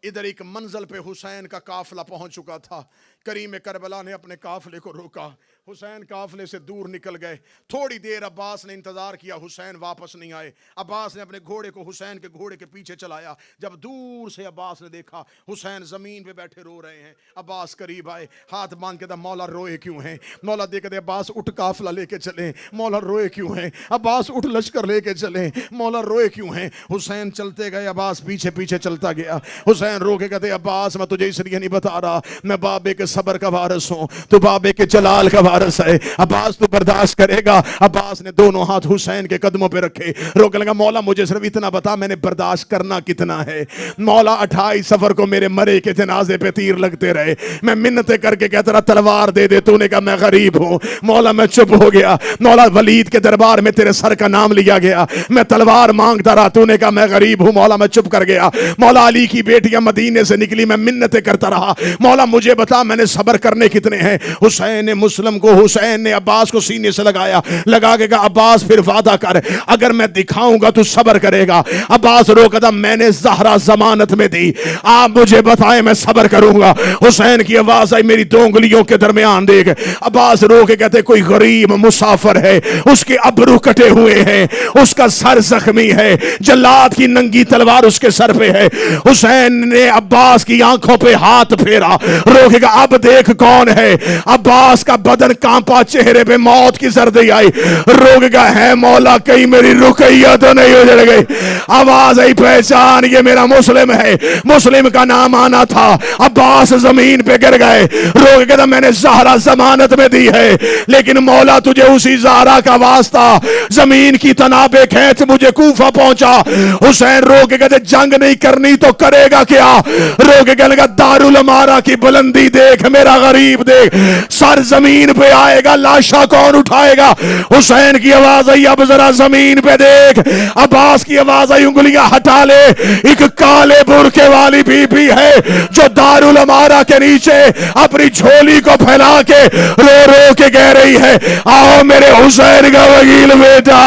ادھر ایک منزل پہ حسین کا قافلہ پہنچ چکا تھا. کریم کربلا نے اپنے قافلے کو روکا. حسین قافلے سے دور نکل گئے. تھوڑی دیر عباس نے انتظار کیا، حسین واپس نہیں آئے. عباس نے اپنے گھوڑے کو حسین کے گھوڑے کے پیچھے چلایا. جب دور سے عباس نے دیکھا حسین زمین پہ بیٹھے رو رہے ہیں، عباس قریب آئے، ہاتھ باندھ کے کہا مولا روئے کیوں ہیں؟ مولا دیکھ دے عباس اٹھ قافلہ لے کے چلیں. مولا روئے کیوں ہیں؟ عباس اٹھ لشکر لے کے چلیں. مولا روئے کیوں ہیں؟ حسین چلتے گئے، عباس پیچھے پیچھے چلتا گیا. حسین رو کے کہتے عباس میں تجھے اس لیے نہیں بتا رہا، میں بابے کے صبر کا وارث ہوں، تو بابے کے جلال کا وارث ہے. عباس تو برداشت کرے گا. عباس نے دونوں ہاتھ حسین کے قدموں پہ رکھے، روکنے لگا مولا مجھے صرف اتنا بتا میں نے برداشت کرنا کتنا ہے. مولا 28 سفر کو میرے مرے کے جنازے پہ تیر لگتے رہے، میں منتیں کر کے کہتا رہا تلوار دے دے، تو نے کہا میں غریب ہوں. مولا میں چپ ہو گیا. مولا ولید کے دربار میں تیرے سر کا نام لیا گیا، میں تلوار مانگتا رہا، تو نے کہا میں غریب ہوں. مولا میں چپ کر گیا. مولا علی کی بیٹیاں مدینے سے نکلی، میں منتیں کرتا رہا، مولا مجھے بتا میں نے صبر کرنے کتنے ہیں. حسین نے مسلم کو، حسین نے عباس کو سینے سے لگایا، لگا کے کہا عباس پھر وعدہ کر، اگر میں دکھاؤں گا تو صبر کرے گا. عباس رو کہتا میں نے زہرا ضمانت میں دی، آپ مجھے بتائیں میں صبر کروں گا. حسین کی آواز آئی میری دو انگلیوں کے درمیان دیکھ. عباس رو کے کہتے کوئی غریب مسافر ہے، اس کے ابرو کٹے ہوئے ہیں، اس کا سر زخمی ہے، جلاد کی ننگی تلوار اس کے سر پہ ہے. حسین حسین نے عباس کی آنکھوں پہ ہاتھ پھیرا، روکے گا اب دیکھ کون ہے۔ عباس کا بدن کانپا، چہرے پہ موت کی زردی آئی، روکے گا ہے مولا کہیں میری رقیہ تو نہیں اجڑ گئی۔ آواز آئی پہچان یہ میرا مسلم ہے، مسلم کا نام آنا تھا۔ عباس زمین پہ گر گئے، روکے گا میں نے زہرا ضمانت میں دی ہے لیکن مولا تجھے اسی زہرا کا واسطہ، زمین کی تنابیں کھینچ مجھے کوفہ پہنچا۔ حسین روکے گا جنگ نہیں کرنی تو کرے گا کیا؟ روکے گا دارالامارہ کی بلندی دیکھ، میرا غریب دیکھ، سر زمین پہ آئے گا، لاشا کون اٹھائے گا؟ حسین کی آواز آئی اب ذرا زمین پہ دیکھ۔ عباس کی آواز آئی انگلیاں ہٹا لے، ایک کالے برقعے والی بی بی ہے جو دارالامارہ کے نیچے اپنی جھولی کو پھیلا کے رو رو کے کہہ رہی ہے آؤ میرے حسین کا وکیل بیٹا،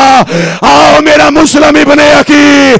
آؤ میرا مسلم ابن عقیل۔